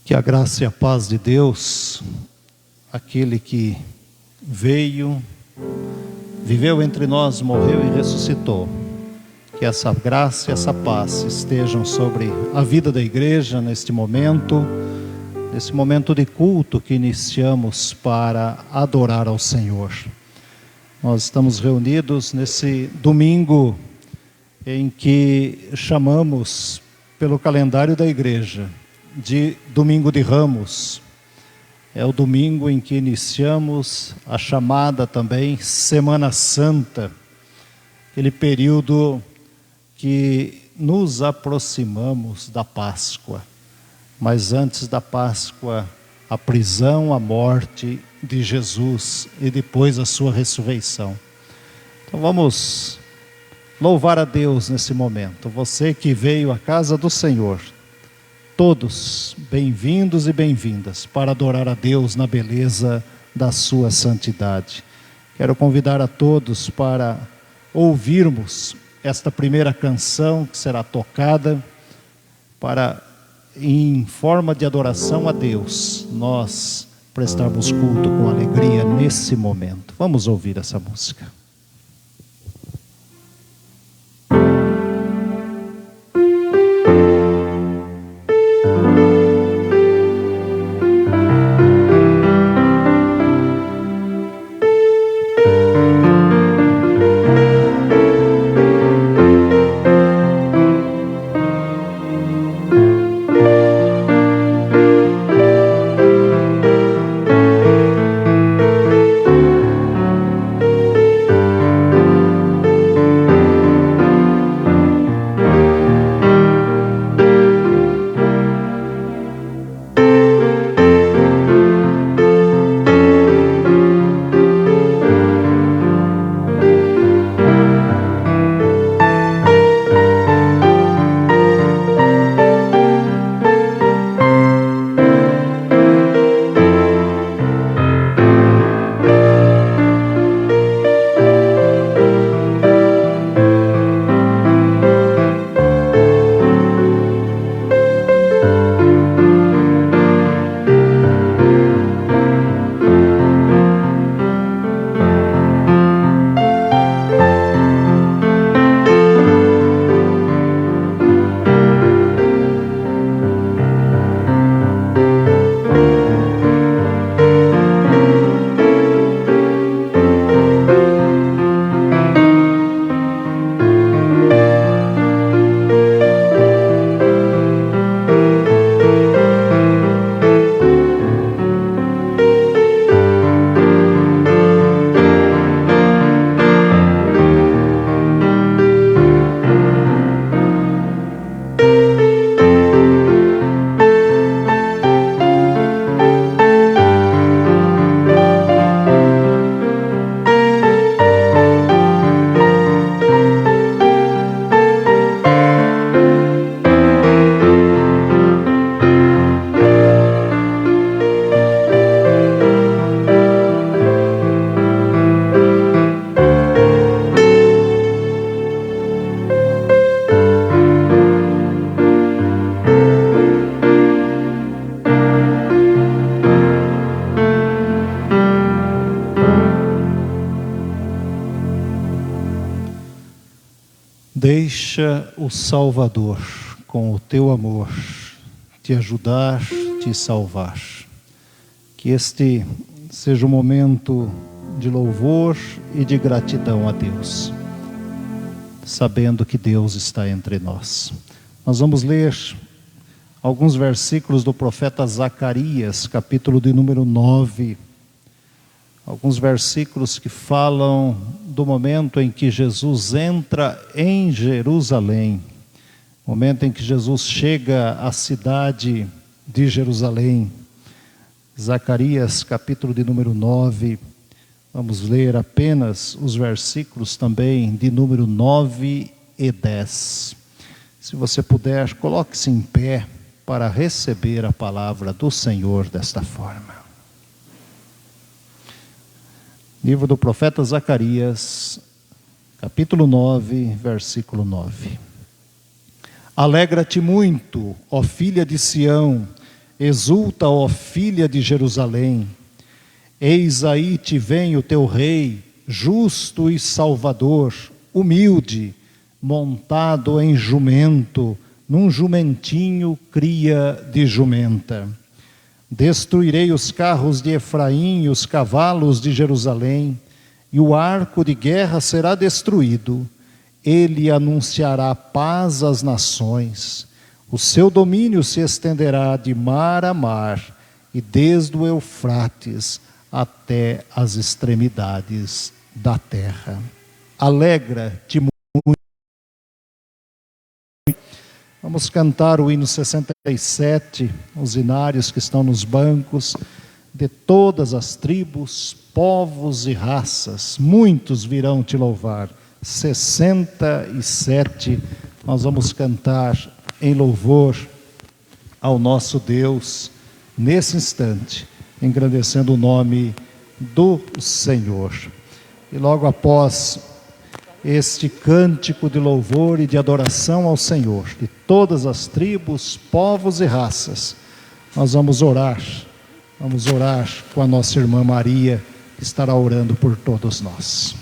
Que a graça e a paz de Deus, aquele que veio, viveu entre nós, morreu e ressuscitou, que essa graça e essa paz estejam sobre a vida da igreja nesse momento de culto que iniciamos para adorar ao Senhor. Nós estamos reunidos nesse domingo em que chamamos pelo calendário da igreja de Domingo de Ramos. É o domingo em que iniciamos a chamada também Semana Santa, aquele período que nos aproximamos da Páscoa. Mas antes da Páscoa, a prisão, a morte de Jesus e depois a sua ressurreição. Então vamos louvar a Deus nesse momento. Você que veio à casa do Senhor, todos bem-vindos e bem-vindas para adorar a Deus na beleza da sua santidade. Quero convidar a todos para ouvirmos esta primeira canção que será tocada para, em forma de adoração a Deus, nós prestarmos culto com alegria nesse momento. Vamos ouvir essa música. Deixa o Salvador, com o teu amor, te ajudar, te salvar. Que este seja um momento de louvor e de gratidão a Deus, sabendo que Deus está entre nós. Nós vamos ler alguns versículos do profeta Zacarias, capítulo de número 9. Alguns versículos que falam do momento em que Jesus entra em Jerusalém, momento em que Jesus chega à cidade de Jerusalém. Zacarias, capítulo de número 9, vamos ler apenas os versículos também de número 9 e 10. Se você puder, coloque-se em pé para receber a palavra do Senhor desta forma. Livro do profeta Zacarias, capítulo 9, versículo 9. Alegra-te muito, ó filha de Sião, Exulta, ó filha de Jerusalém. Eis aí te vem o teu rei, justo e salvador, humilde, montado em jumento, num jumentinho cria de jumenta. Destruirei os carros de Efraim e os cavalos de Jerusalém, e o arco de guerra será destruído. Ele anunciará paz às nações. O seu domínio se estenderá de mar a mar, e desde o Eufrates até as extremidades da terra. Alegra-te muito. Vamos cantar o hino 67, os hinários que estão nos bancos, de todas as tribos, povos e raças, muitos virão te louvar. 67, nós vamos cantar em louvor ao nosso Deus, nesse instante, engrandecendo o nome do Senhor. E logo após este cântico de louvor e de adoração ao Senhor, de todas as tribos, povos e raças, nós vamos orar com a nossa irmã Maria, que estará orando por todos nós.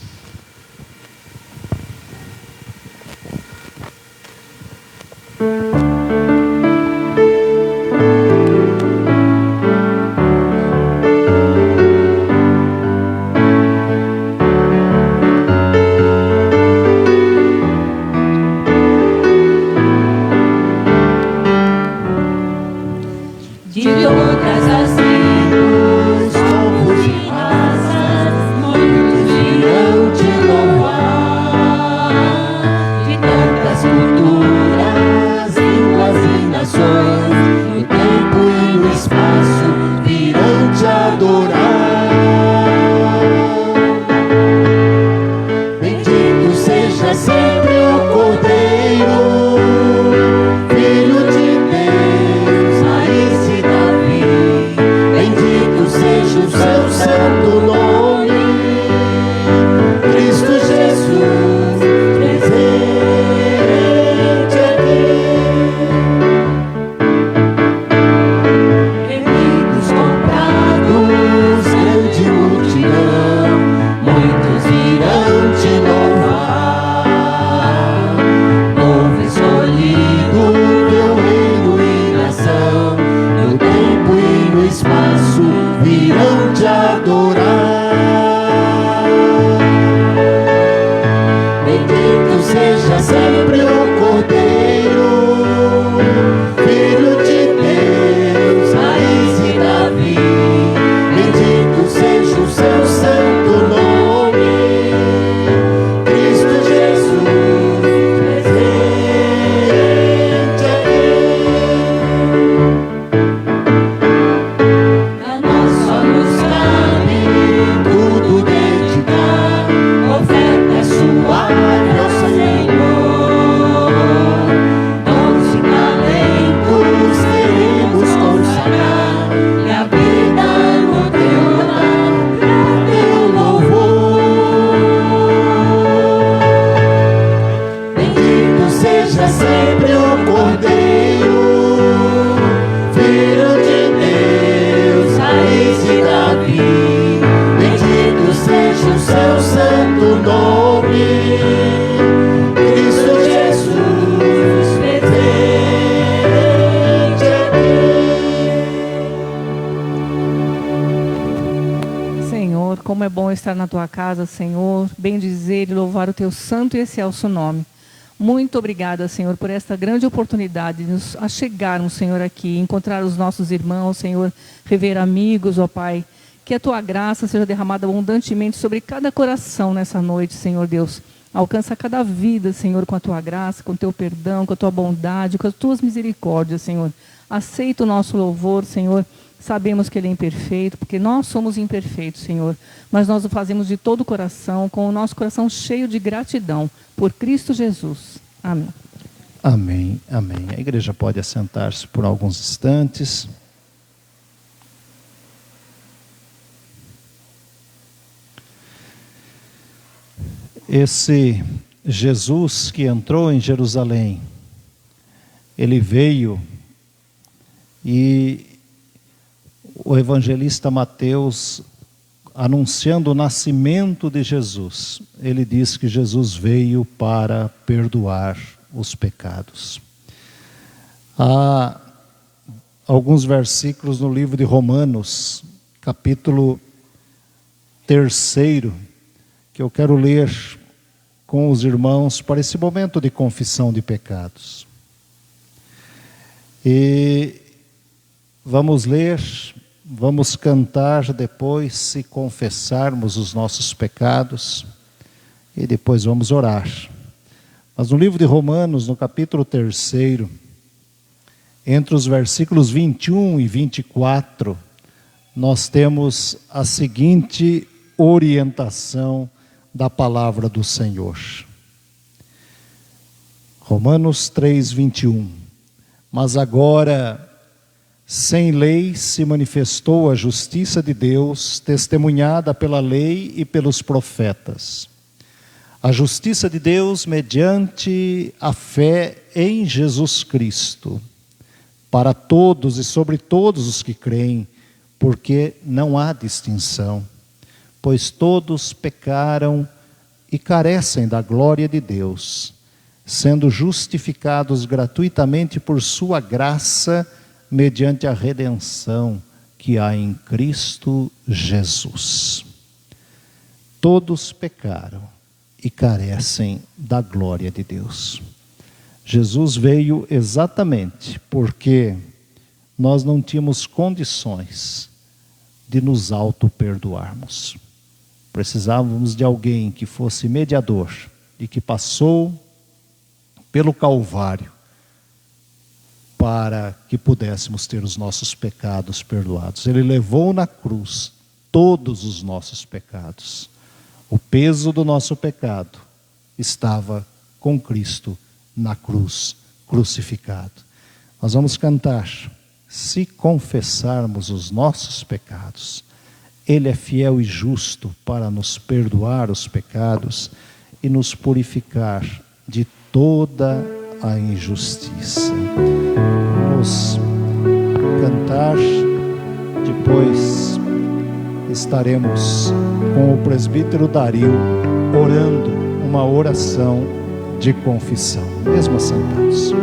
Como é bom estar na tua casa, Senhor, bendizer e louvar o teu santo e excelso nome. Muito obrigada, Senhor, por esta grande oportunidade de nos achegarmos, Senhor, aqui, encontrar os nossos irmãos, Senhor, rever amigos, ó Pai. Que a tua graça seja derramada abundantemente sobre cada coração nessa noite, Senhor Deus. Alcança cada vida, Senhor, com a tua graça, com o teu perdão, com a tua bondade, com as tuas misericórdias, Senhor. Aceita o nosso louvor, Senhor. Sabemos que Ele é imperfeito, porque nós somos imperfeitos, Senhor. Mas nós o fazemos de todo o coração, com o nosso coração cheio de gratidão, por Cristo Jesus. Amém. Amém, amém. A igreja pode assentar-se por alguns instantes. Esse Jesus que entrou em Jerusalém, Ele veio e o evangelista Mateus, anunciando o nascimento de Jesus, ele diz que Jesus veio para perdoar os pecados. Há alguns versículos no livro de Romanos, capítulo 3, que eu quero ler com os irmãos para esse momento de confissão de pecados. E vamos ler, vamos cantar depois, se confessarmos os nossos pecados, e depois vamos orar. Mas no livro de Romanos, no capítulo 3, entre os versículos 21 e 24, nós temos a seguinte orientação da palavra do Senhor. Romanos 3, 21. Mas agora, sem lei se manifestou a justiça de Deus, testemunhada pela lei e pelos profetas. A justiça de Deus mediante a fé em Jesus Cristo, para todos e sobre todos os que creem, porque não há distinção, pois todos pecaram e carecem da glória de Deus, sendo justificados gratuitamente por sua graça, mediante a redenção que há em Cristo Jesus. Todos pecaram e carecem da glória de Deus. Jesus veio exatamente porque nós não tínhamos condições de nos auto-perdoarmos. Precisávamos de alguém que fosse mediador e que passou pelo Calvário para que pudéssemos ter os nossos pecados perdoados. Ele levou na cruz todos os nossos pecados. O peso do nosso pecado estava com Cristo na cruz, crucificado. Nós vamos cantar: se confessarmos os nossos pecados, Ele é fiel e justo para nos perdoar os pecados e nos purificar de toda a injustiça. Vamos cantar, depois estaremos com o presbítero Dario orando uma oração de confissão, mesmo assentados.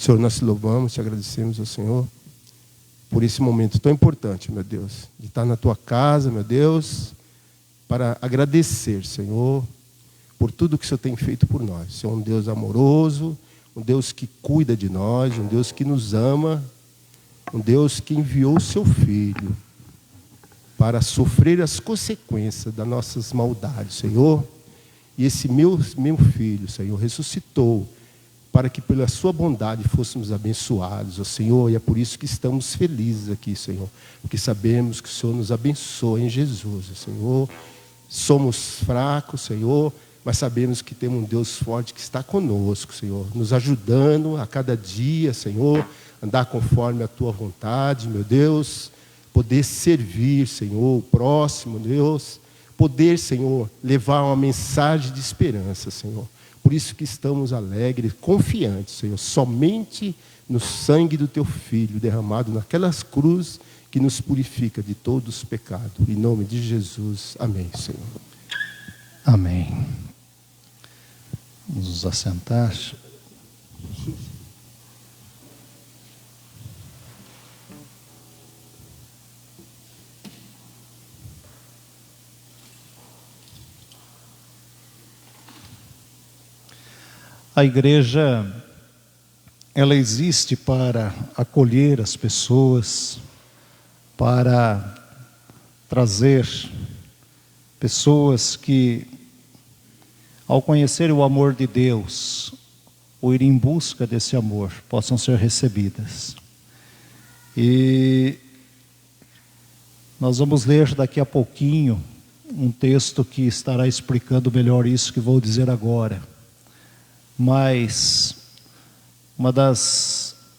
Senhor, nós te louvamos, te agradecemos ao Senhor por esse momento tão importante, meu Deus, de estar na tua casa, meu Deus, para agradecer, Senhor, por tudo que o Senhor tem feito por nós. O Senhor é um Deus amoroso, um Deus que cuida de nós, um Deus que nos ama, um Deus que enviou o seu Filho para sofrer as consequências das nossas maldades, Senhor. E esse meu filho, Senhor, ressuscitou para que pela sua bondade fôssemos abençoados, ó Senhor. E é por isso que estamos felizes aqui, Senhor, porque sabemos que o Senhor nos abençoa em Jesus, ó Senhor. Somos fracos, Senhor, mas sabemos que temos um Deus forte que está conosco, Senhor, nos ajudando a cada dia, Senhor, andar conforme a Tua vontade, meu Deus, poder servir, Senhor, o próximo, Deus, poder, Senhor, levar uma mensagem de esperança, Senhor. Por isso que estamos alegres, confiantes, Senhor, somente no sangue do Teu Filho derramado naquelas cruzes que nos purifica de todos os pecados. Em nome de Jesus, amém, Senhor. Amém. Vamos nos assentar. A igreja, ela existe para acolher as pessoas, para trazer pessoas que, ao conhecer o amor de Deus, ou ir em busca desse amor, possam ser recebidas. E nós vamos ler daqui a pouquinho um texto que estará explicando melhor isso que vou dizer agora. Mas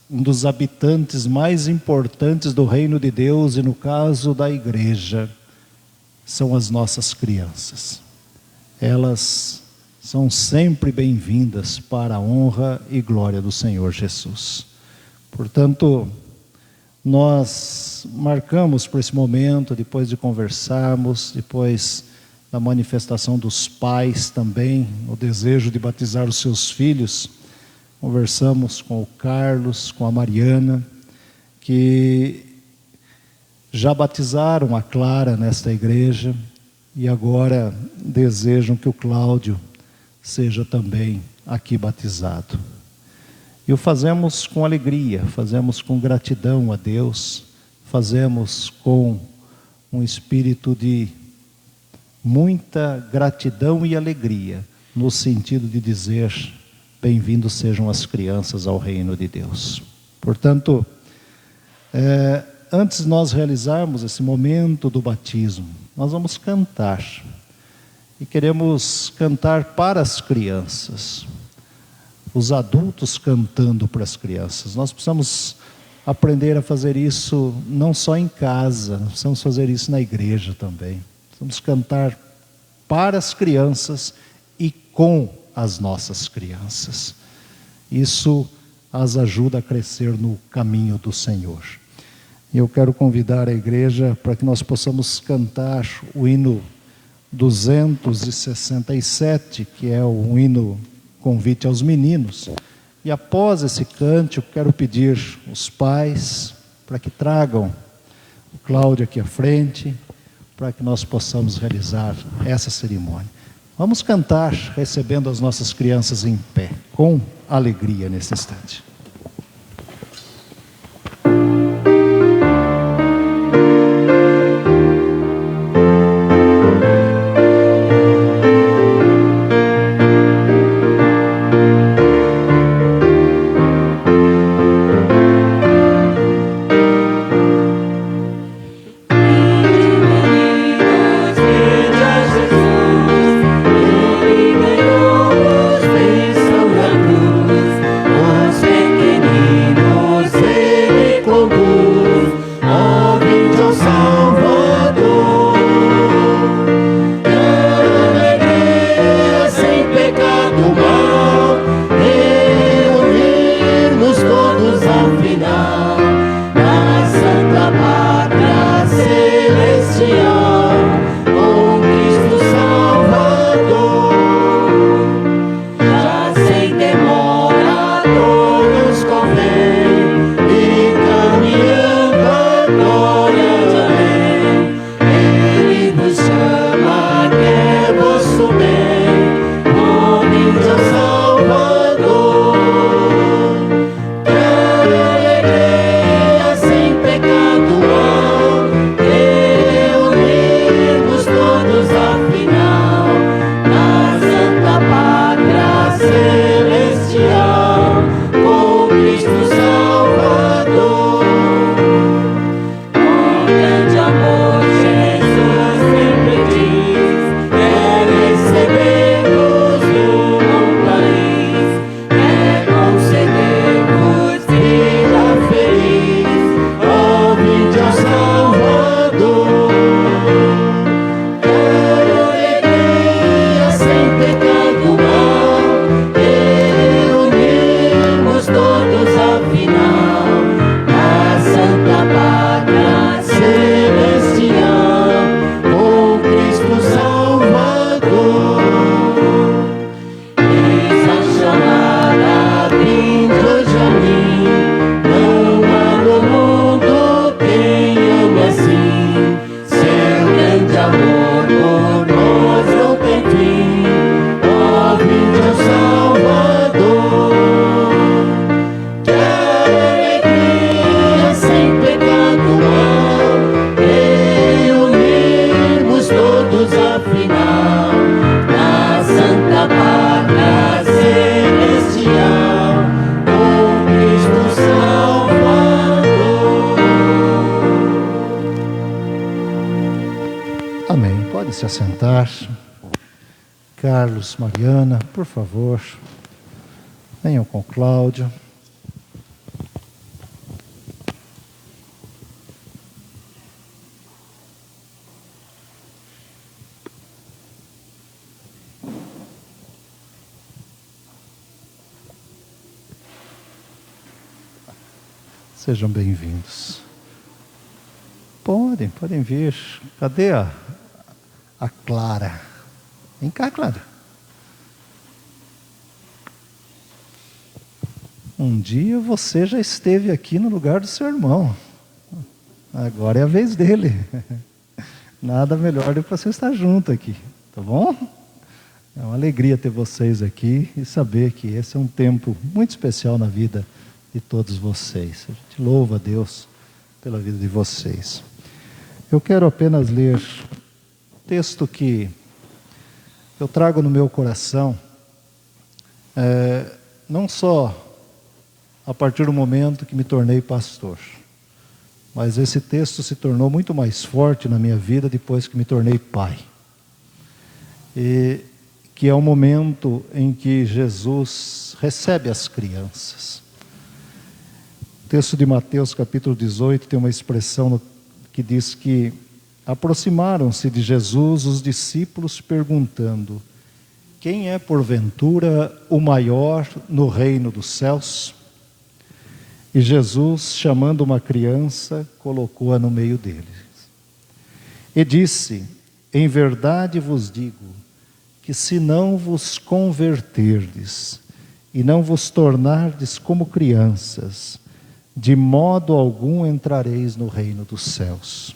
um dos habitantes mais importantes do reino de Deus, e no caso da igreja, são as nossas crianças. Elas são sempre bem-vindas para a honra e glória do Senhor Jesus. Portanto, nós marcamos por esse momento, depois de conversarmos, depois da manifestação dos pais também, o desejo de batizar os seus filhos. Conversamos com o Carlos, com a Mariana, que já batizaram a Clara nesta igreja e agora desejam que o Cláudio seja também aqui batizado. E o fazemos com alegria, fazemos com gratidão a Deus, fazemos com um espírito de muita gratidão e alegria, no sentido de dizer: bem-vindos sejam as crianças ao reino de Deus. Portanto, antes de nós realizarmos esse momento do batismo, nós vamos cantar. E queremos cantar para as crianças. Os adultos cantando para as crianças. Nós precisamos aprender a fazer isso não só em casa, nós precisamos fazer isso na igreja também. Vamos cantar para as crianças e com as nossas crianças. Isso as ajuda a crescer no caminho do Senhor. E eu quero convidar a igreja para que nós possamos cantar o hino 267, que é o hino Convite aos Meninos. E após esse cântico, quero pedir os pais para que tragam o Cláudio aqui à frente, para que nós possamos realizar essa cerimônia. Vamos cantar recebendo as nossas crianças em pé, com alegria nesse instante. Os se assentar. Carlos, Mariana, por favor, venham com Cláudio. Sejam bem-vindos. Podem vir. Cadê a Clara? Vem cá, Clara. Um dia você já esteve aqui no lugar do seu irmão. Agora é a vez dele. Nada melhor do que você estar junto aqui, tá bom? É uma alegria ter vocês aqui e saber que esse é um tempo muito especial na vida de todos vocês. A gente louva a Deus pela vida de vocês. Eu quero apenas ler o texto que eu trago no meu coração, não só a partir do momento que me tornei pastor, mas esse texto se tornou muito mais forte na minha vida depois que me tornei pai. E que é o momento em que Jesus recebe as crianças. O texto de Mateus capítulo 18 tem uma expressão que diz que aproximaram-se de Jesus os discípulos perguntando: quem é porventura o maior no reino dos céus? E Jesus, chamando uma criança, colocou-a no meio deles. E disse: em verdade vos digo, que se não vos converterdes e não vos tornardes como crianças, de modo algum entrareis no reino dos céus.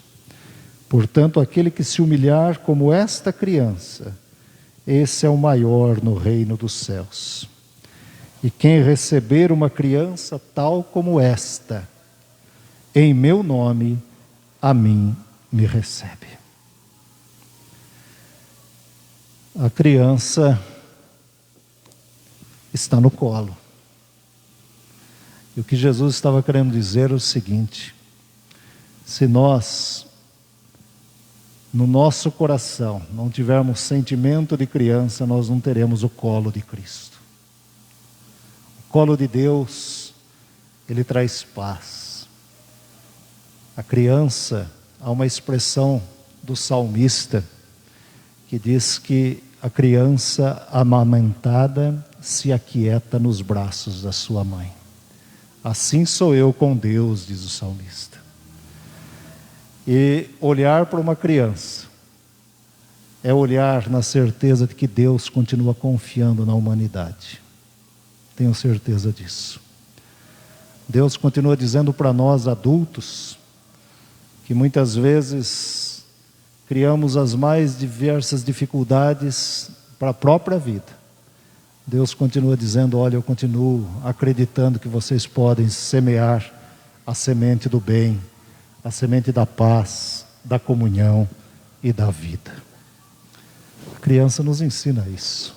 Portanto, aquele que se humilhar como esta criança, esse é o maior no reino dos céus. E quem receber uma criança tal como esta, em meu nome, a mim me recebe. A criança está no colo. E o que Jesus estava querendo dizer é o seguinte: se nós, no nosso coração, não tivermos sentimento de criança, nós não teremos o colo de Cristo. O colo de Deus, ele traz paz. A criança, há uma expressão do salmista que diz que a criança amamentada se aquieta nos braços da sua mãe. Assim sou eu com Deus, diz o salmista. E olhar para uma criança é olhar na certeza de que Deus continua confiando na humanidade. Tenho certeza disso. Deus continua dizendo para nós adultos que muitas vezes criamos as mais diversas dificuldades para a própria vida. Deus continua dizendo: olha, eu continuo acreditando que vocês podem semear a semente do bem, a semente da paz, da comunhão e da vida. A criança nos ensina isso.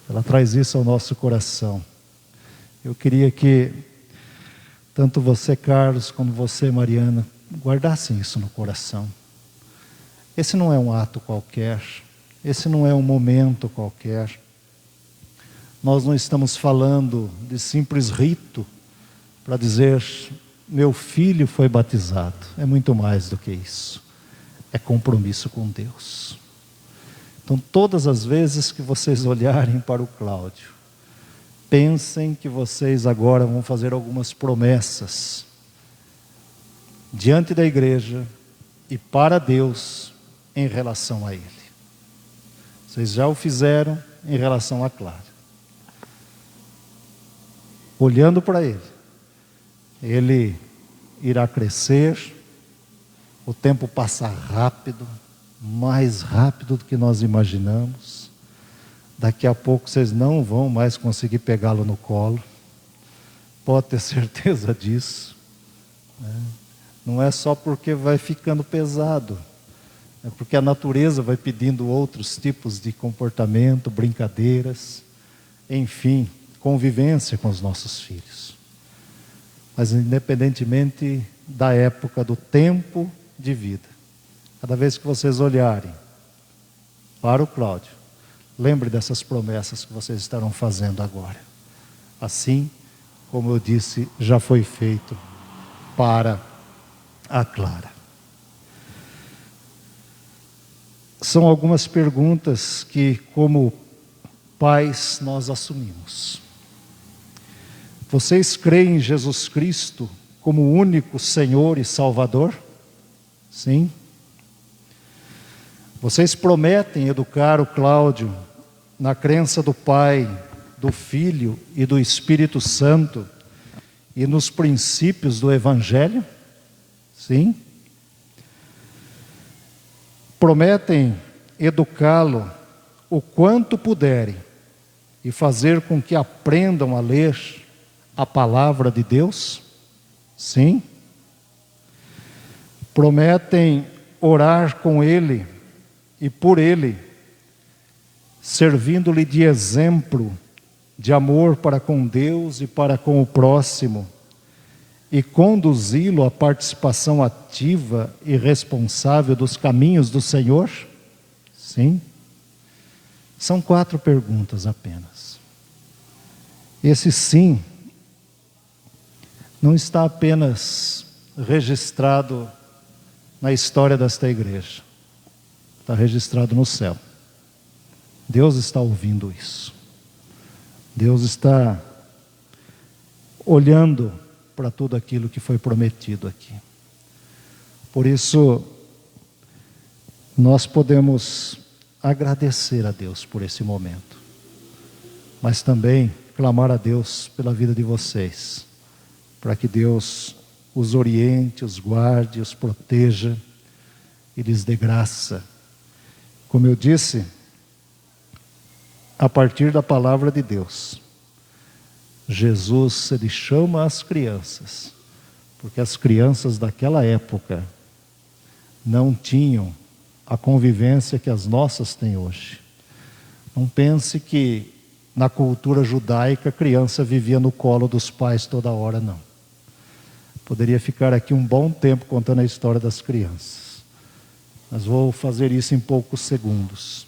Ela traz isso ao nosso coração. Eu queria que tanto você, Carlos, como você, Mariana, guardassem isso no coração. Esse não é um ato qualquer. Esse não é um momento qualquer. Nós não estamos falando de simples rito para dizer: meu filho foi batizado. É muito mais do que isso. É compromisso com Deus. Então, todas as vezes que vocês olharem para o Cláudio, pensem que vocês agora vão fazer algumas promessas diante da igreja e para Deus em relação a ele. Vocês já o fizeram em relação a Clara. Olhando para ele, ele irá crescer, o tempo passa rápido, mais rápido do que nós imaginamos. Daqui a pouco vocês não vão mais conseguir pegá-lo no colo, pode ter certeza disso, né? Não é só porque vai ficando pesado, é porque a natureza vai pedindo outros tipos de comportamento, brincadeiras, enfim, convivência com os nossos filhos. Mas independentemente da época, do tempo de vida, cada vez que vocês olharem para o Cláudio. Lembre dessas promessas que vocês estarão fazendo agora. Assim, como eu disse, já foi feito para a Clara. São algumas perguntas que, como pais, nós assumimos. Vocês creem em Jesus Cristo como o único Senhor e Salvador? Sim. Vocês prometem educar o Cláudio na crença do Pai, do Filho e do Espírito Santo e nos princípios do Evangelho? Sim. Prometem educá-lo o quanto puderem e fazer com que aprendam a ler a palavra de Deus? Sim. Prometem orar com ele e por ele, servindo-lhe de exemplo de amor para com Deus e para com o próximo, e conduzi-lo à participação ativa e responsável dos caminhos do Senhor? Sim. São 4 perguntas apenas. Esse sim não está apenas registrado na história desta igreja. Está registrado no céu. Deus está ouvindo isso. Deus está olhando para tudo aquilo que foi prometido aqui. Por isso, nós podemos agradecer a Deus por esse momento, mas também clamar a Deus pela vida de vocês, para que Deus os oriente, os guarde, os proteja e lhes dê graça. Como eu disse, a partir da palavra de Deus, Jesus, ele chama as crianças, porque as crianças daquela época não tinham a convivência que as nossas têm hoje. Não pense que na cultura judaica a criança vivia no colo dos pais toda hora, não. Poderia ficar aqui um bom tempo contando a história das crianças, mas vou fazer isso em poucos segundos.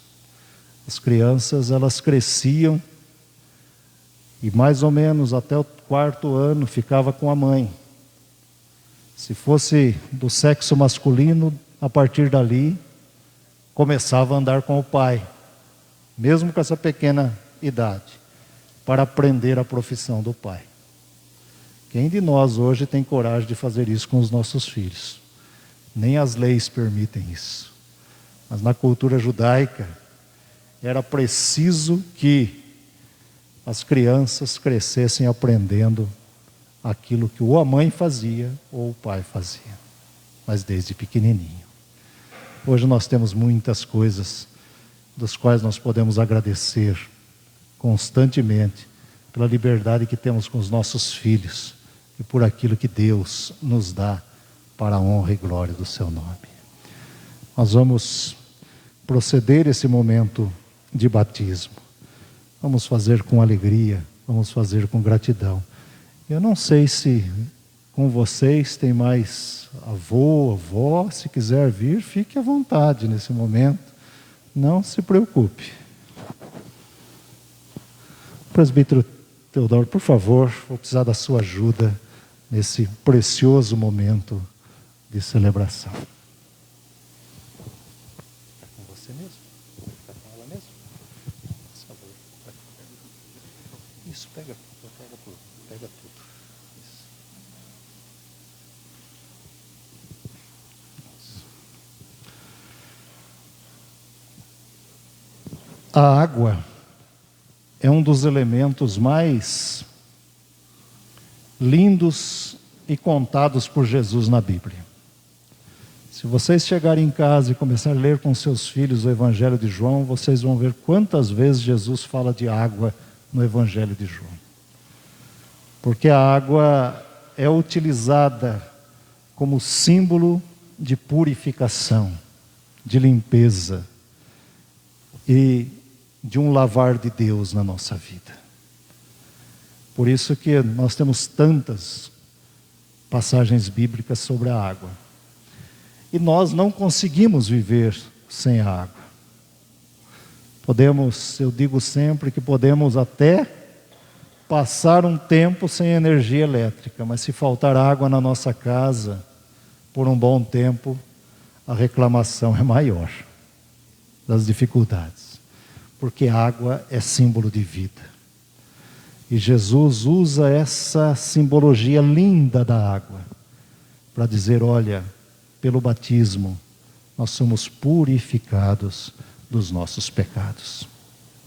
As crianças, elas cresciam e mais ou menos até o 4º ano ficava com a mãe. Se fosse do sexo masculino, a partir dali começava a andar com o pai, mesmo com essa pequena idade, para aprender a profissão do pai. Quem de nós hoje tem coragem de fazer isso com os nossos filhos? Nem as leis permitem isso. Mas na cultura judaica, era preciso que as crianças crescessem aprendendo aquilo que ou a mãe fazia ou o pai fazia, mas desde pequenininho. Hoje nós temos muitas coisas das quais nós podemos agradecer constantemente pela liberdade que temos com os nossos filhos e por aquilo que Deus nos dá para a honra e glória do seu nome. Nós vamos proceder esse momento de batismo. Vamos fazer com alegria, vamos fazer com gratidão. Eu não sei se com vocês tem mais avô, avó, se quiser vir, fique à vontade nesse momento. Não se preocupe. Presbítero Teodoro, por favor, vou precisar da sua ajuda nesse precioso momento de celebração. É com você mesmo? Está com ela mesmo? Por favor. Isso, pega tudo. Pega tudo. Isso. A água é um dos elementos mais lindos e contados por Jesus na Bíblia. Se vocês chegarem em casa e começar a ler com seus filhos o Evangelho de João, vocês vão ver quantas vezes Jesus fala de água no Evangelho de João. Porque a água é utilizada como símbolo de purificação, de limpeza e de um lavar de Deus na nossa vida. Por isso que nós temos tantas passagens bíblicas sobre a água. E nós não conseguimos viver sem a água. Podemos, eu digo sempre que podemos até passar um tempo sem energia elétrica, mas se faltar água na nossa casa por um bom tempo, a reclamação é maior das dificuldades, porque água é símbolo de vida. E Jesus usa essa simbologia linda da água para dizer, olha, pelo batismo nós somos purificados dos nossos pecados.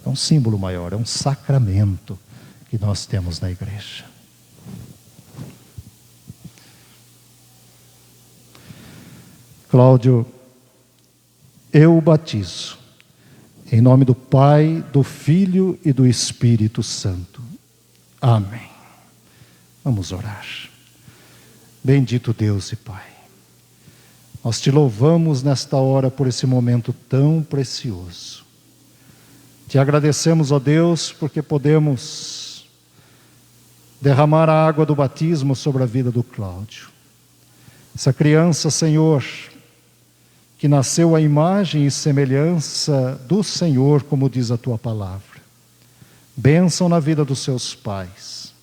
É um símbolo maior, é um sacramento que nós temos na igreja. Cláudio, eu o batizo, em nome do Pai, do Filho e do Espírito Santo. Amém. Vamos orar. Bendito Deus e Pai, nós te louvamos nesta hora por esse momento tão precioso. Te agradecemos, ó Deus, porque podemos derramar a água do batismo sobre a vida do Cláudio. Essa criança, Senhor, que nasceu à imagem e semelhança do Senhor, como diz a Tua palavra. Bênção na vida dos seus pais.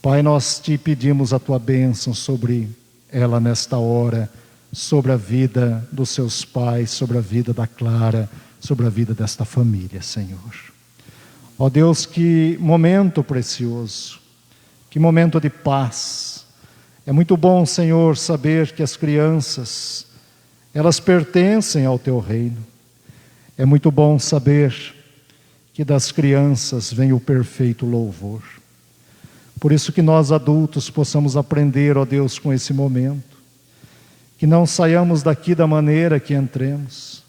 Pai, nós te pedimos a Tua bênção sobre ela nesta hora, sobre a vida dos seus pais, sobre a vida da Clara, sobre a vida desta família, Senhor. Ó Deus, que momento precioso, que momento de paz. É muito bom, Senhor, saber que as crianças, elas pertencem ao Teu reino. É muito bom saber que das crianças vem o perfeito louvor. Por isso que nós adultos possamos aprender, ó Deus, com esse momento. Que não saiamos daqui da maneira que entremos,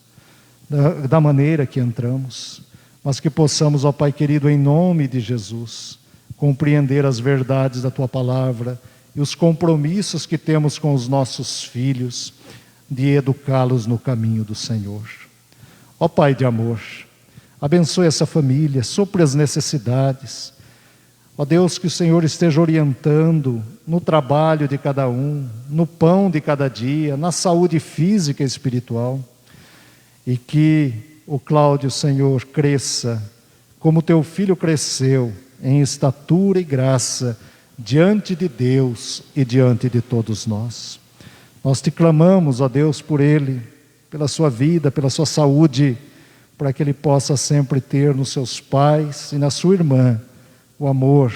da maneira que entramos, mas que possamos, ó Pai querido, em nome de Jesus, compreender as verdades da Tua palavra e os compromissos que temos com os nossos filhos, de educá-los no caminho do Senhor. Ó Pai de amor, abençoe essa família, supre as necessidades. Ó Deus, que o Senhor esteja orientando no trabalho de cada um, no pão de cada dia, na saúde física e espiritual. E que o Cláudio, Senhor, cresça como Teu filho cresceu, em estatura e graça, diante de Deus e diante de todos nós. Nós te clamamos, ó Deus, por ele, pela sua vida, pela sua saúde, para que ele possa sempre ter nos seus pais e na sua irmã o amor,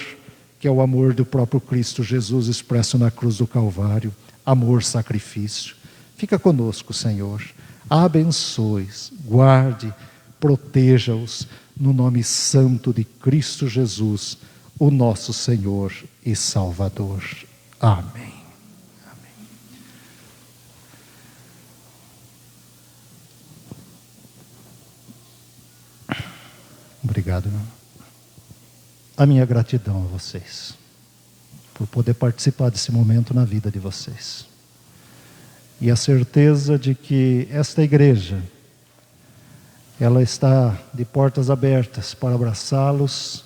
que é o amor do próprio Cristo Jesus expresso na cruz do Calvário, amor sacrifício. Fica conosco, Senhor. Abençoe-os, guarde, proteja-os, no nome santo de Cristo Jesus, o nosso Senhor e Salvador. Amém. Obrigado, irmão. A minha gratidão a vocês, por poder participar desse momento na vida de vocês. E a certeza de que esta igreja, ela está de portas abertas para abraçá-los,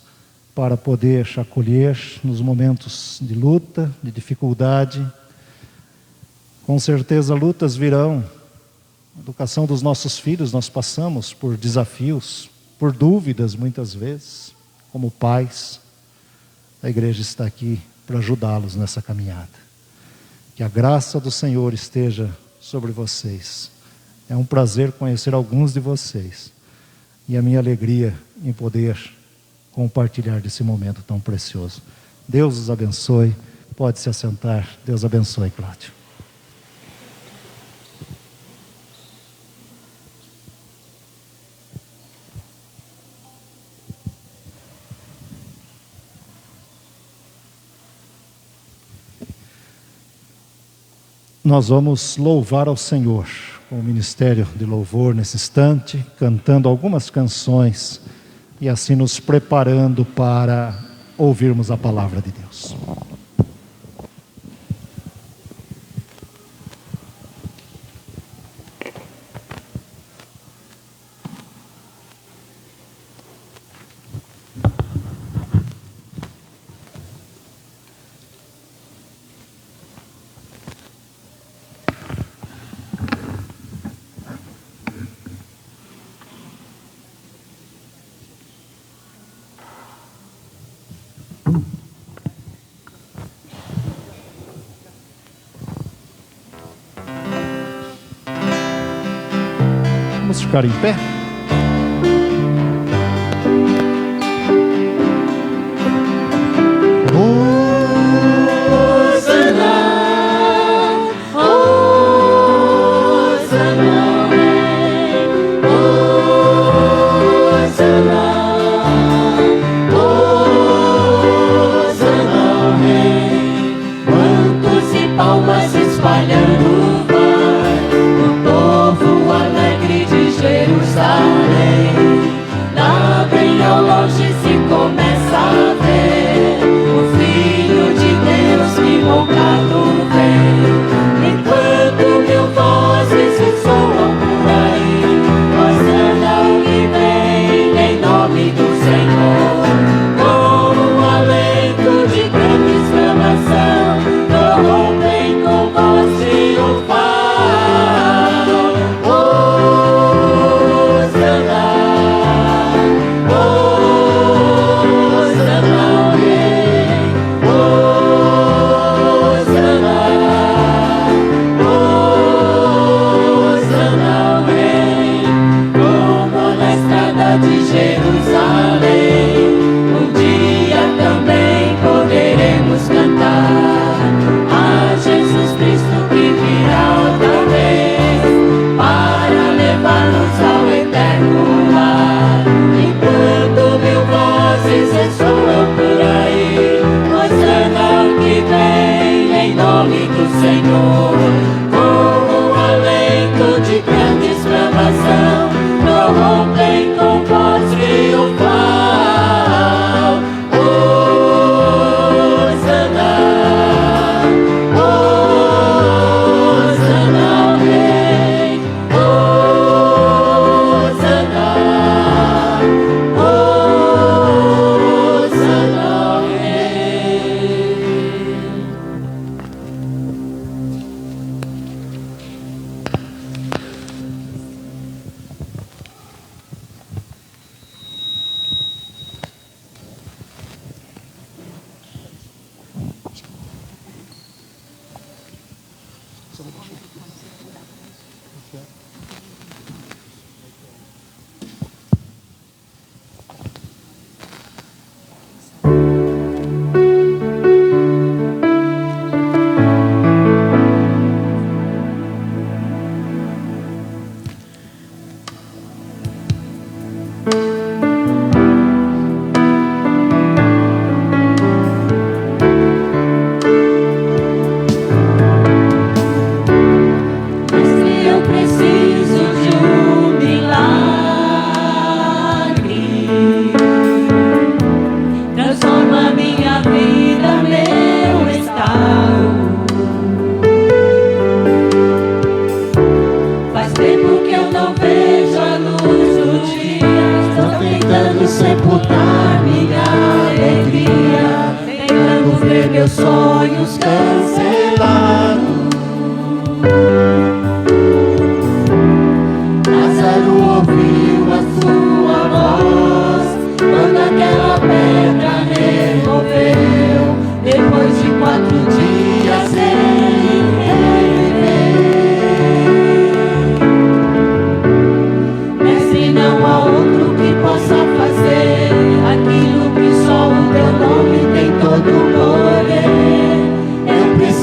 para poder acolher nos momentos de luta, de dificuldade. Com certeza lutas virão. A educação dos nossos filhos, nós passamos por desafios, por dúvidas muitas vezes, como pais. A igreja está aqui para ajudá-los nessa caminhada. Que a graça do Senhor esteja sobre vocês. É um prazer conhecer alguns de vocês. E a minha alegria em poder compartilhar desse momento tão precioso. Deus os abençoe. Pode se assentar. Deus abençoe, Cláudio. Nós vamos louvar ao Senhor com o ministério de louvor nesse instante, cantando algumas canções e assim nos preparando para ouvirmos a palavra de Deus. ficar em pé? Todo poder, eu preciso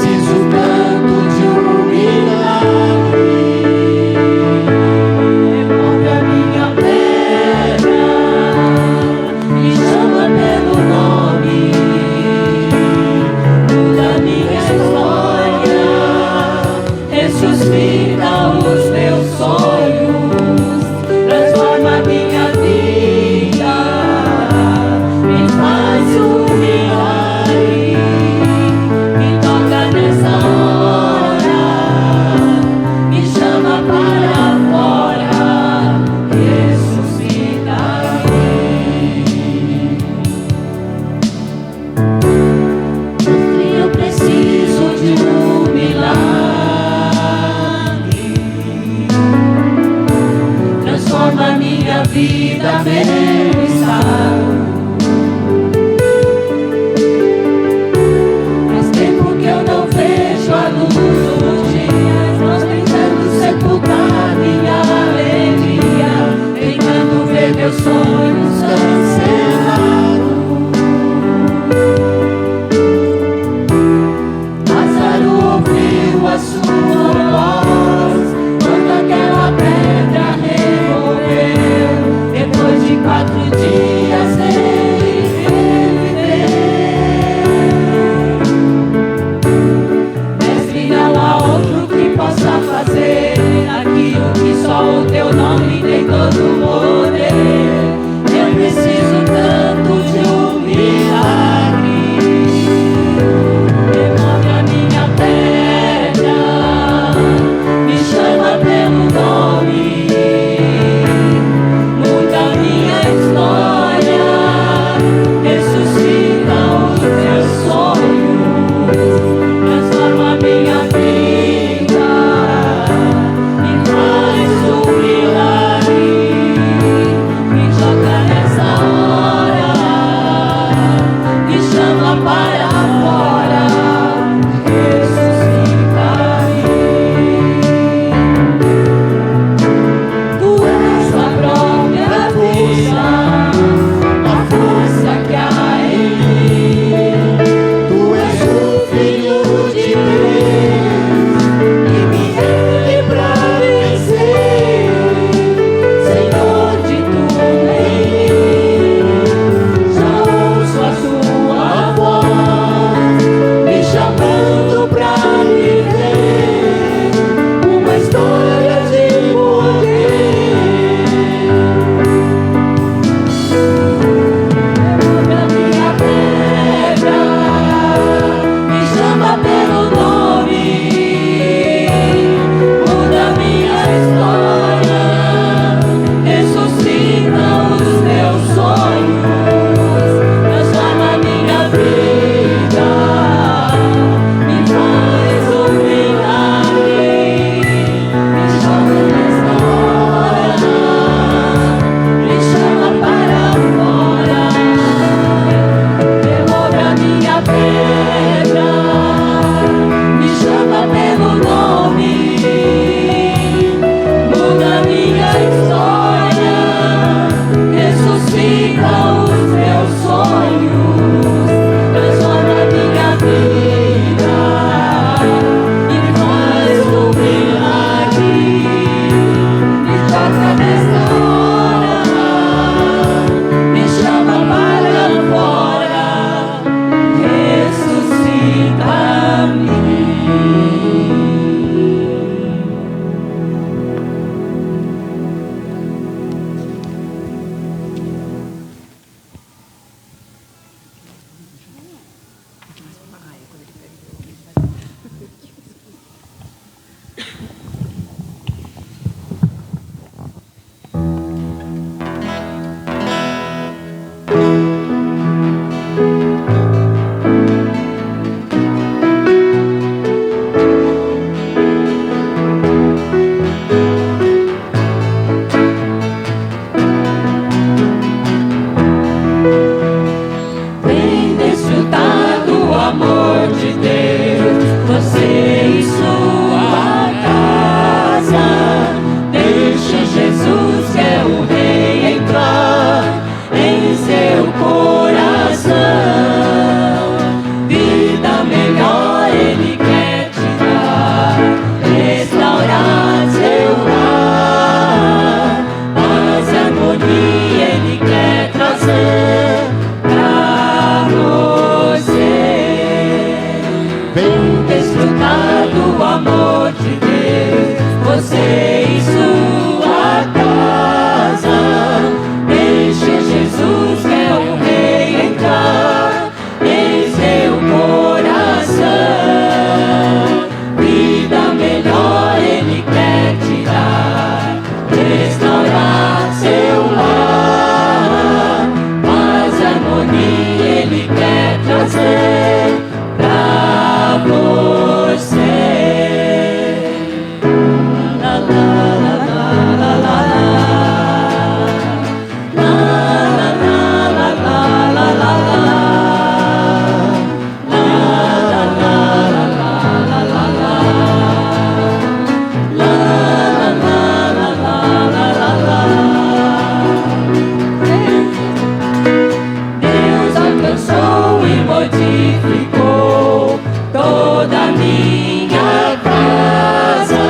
edificou toda a minha casa.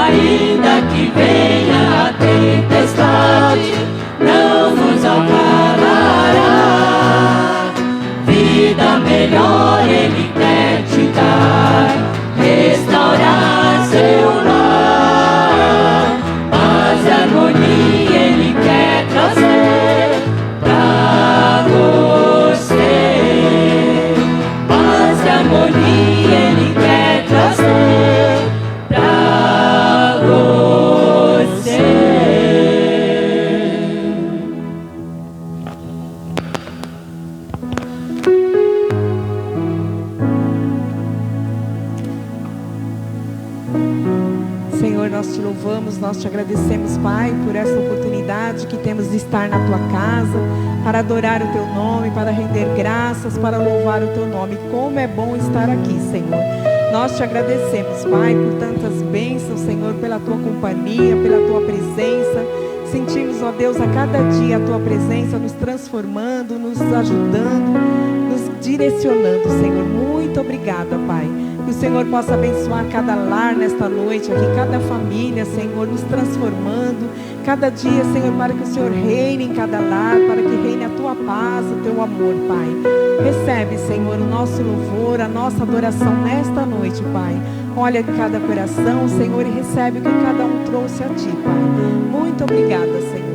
Ainda que venha a tempestade, não nos abalará. Vida melhor Ele quer te dar, restaurar seu lar. Paz e harmonia Ele quer trazer pra você. Paz e harmonia Ele quer trazer pra você. Senhor, nós te louvamos, nós te agradecemos, Pai, por essa oportunidade que temos de estar na tua casa, para adorar o teu nome, para render graças, para louvar o teu nome. Como é bom estar aqui, Senhor. Nós te agradecemos, Pai, por tantas bênçãos, Senhor, pela tua companhia, pela tua presença. Sentimos, ó Deus, a cada dia a tua presença nos transformando, nos ajudando, nos direcionando, Senhor. Muito obrigada, Pai. Que o Senhor possa abençoar cada lar nesta noite aqui, cada família, Senhor, nos transformando. Cada dia, Senhor, para que o Senhor reine em cada lar, para que reine a tua paz, o teu amor, Pai. Recebe, Senhor, o nosso louvor, a nossa adoração nesta noite, Pai. Olha cada coração, Senhor, e recebe o que cada um trouxe a Ti, Pai. Muito obrigada, Senhor.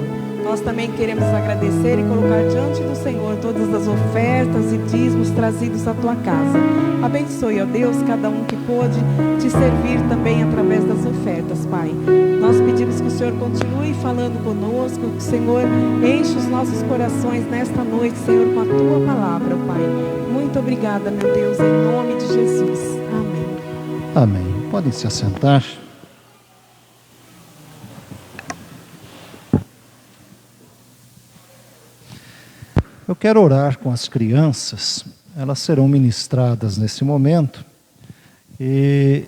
Nós também queremos agradecer e colocar diante do Senhor todas as ofertas e dízimos trazidos à Tua casa. Abençoe, ó Deus, cada um que pôde Te servir também através das ofertas, Pai. Nós pedimos que o Senhor continue falando conosco, que o Senhor enche os nossos corações nesta noite, Senhor, com a Tua palavra, Pai. Muito obrigada, meu Deus, em nome de Jesus. Amém. Amém. Podem se assentar. Eu quero orar com as crianças. Elas serão ministradas nesse momento. E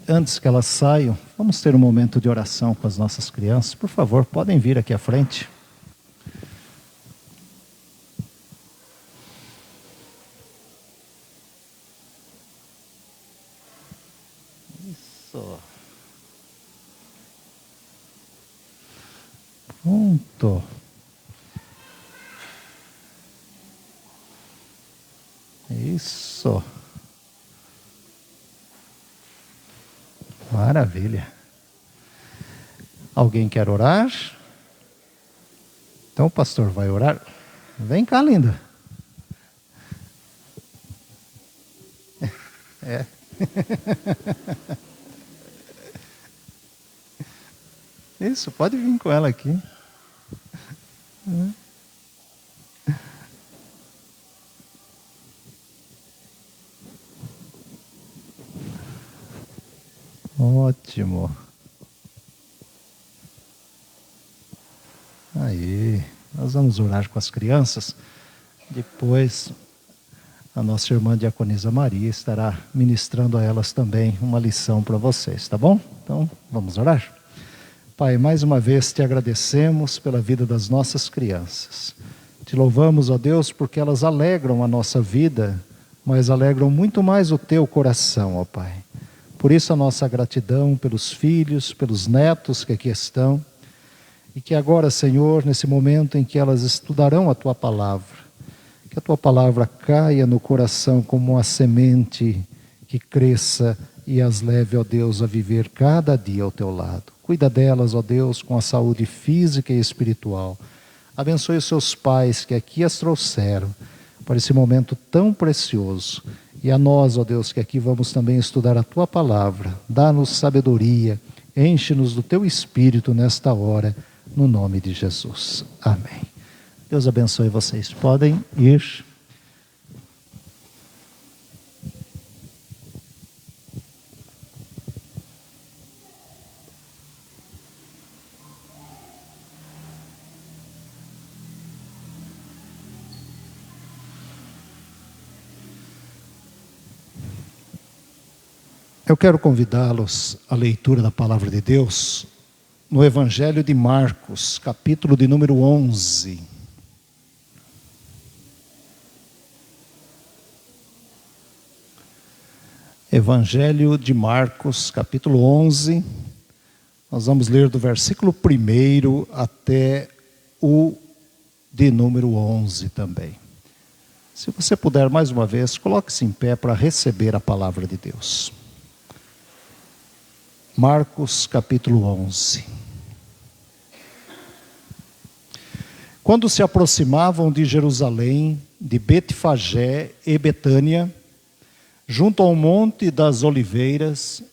antes que elas saiam, vamos ter um momento de oração com as nossas crianças. Por favor, podem vir aqui à frente. Isso. Pronto. Isso. Maravilha. Alguém quer orar? Então o pastor vai orar. Vem cá, linda. É. Isso, pode vir com ela aqui. Ótimo. Aí, nós vamos orar com as crianças. Depois, a nossa irmã Diaconisa Maria estará ministrando a elas também uma lição para vocês, tá bom? Então, vamos orar? Pai, mais uma vez te agradecemos pela vida das nossas crianças. Te louvamos, ó Deus, porque elas alegram a nossa vida, mas alegram muito mais o teu coração, ó Pai. Por isso a nossa gratidão pelos filhos, pelos netos que aqui estão. E que agora, Senhor, nesse momento em que elas estudarão a Tua Palavra, que a Tua Palavra caia no coração como uma semente que cresça e as leve, ó Deus, a viver cada dia ao Teu lado. Cuida delas, ó Deus, com a saúde física e espiritual. Abençoe os seus pais que aqui as trouxeram para esse momento tão precioso. E a nós, ó Deus, que aqui vamos também estudar a Tua Palavra. Dá-nos sabedoria, enche-nos do Teu Espírito nesta hora, no nome de Jesus. Amém. Deus abençoe vocês. Podem ir. Eu quero convidá-los à leitura da Palavra de Deus no Evangelho de Marcos, capítulo de número 11. Evangelho de Marcos, capítulo 11. Nós vamos ler do versículo 1 até o de número 11 também. Se você puder, mais uma vez, coloque-se em pé para receber a palavra de Deus. Marcos, capítulo 11. Quando se aproximavam de Jerusalém, de Betfagé e Betânia, junto ao Monte das Oliveiras,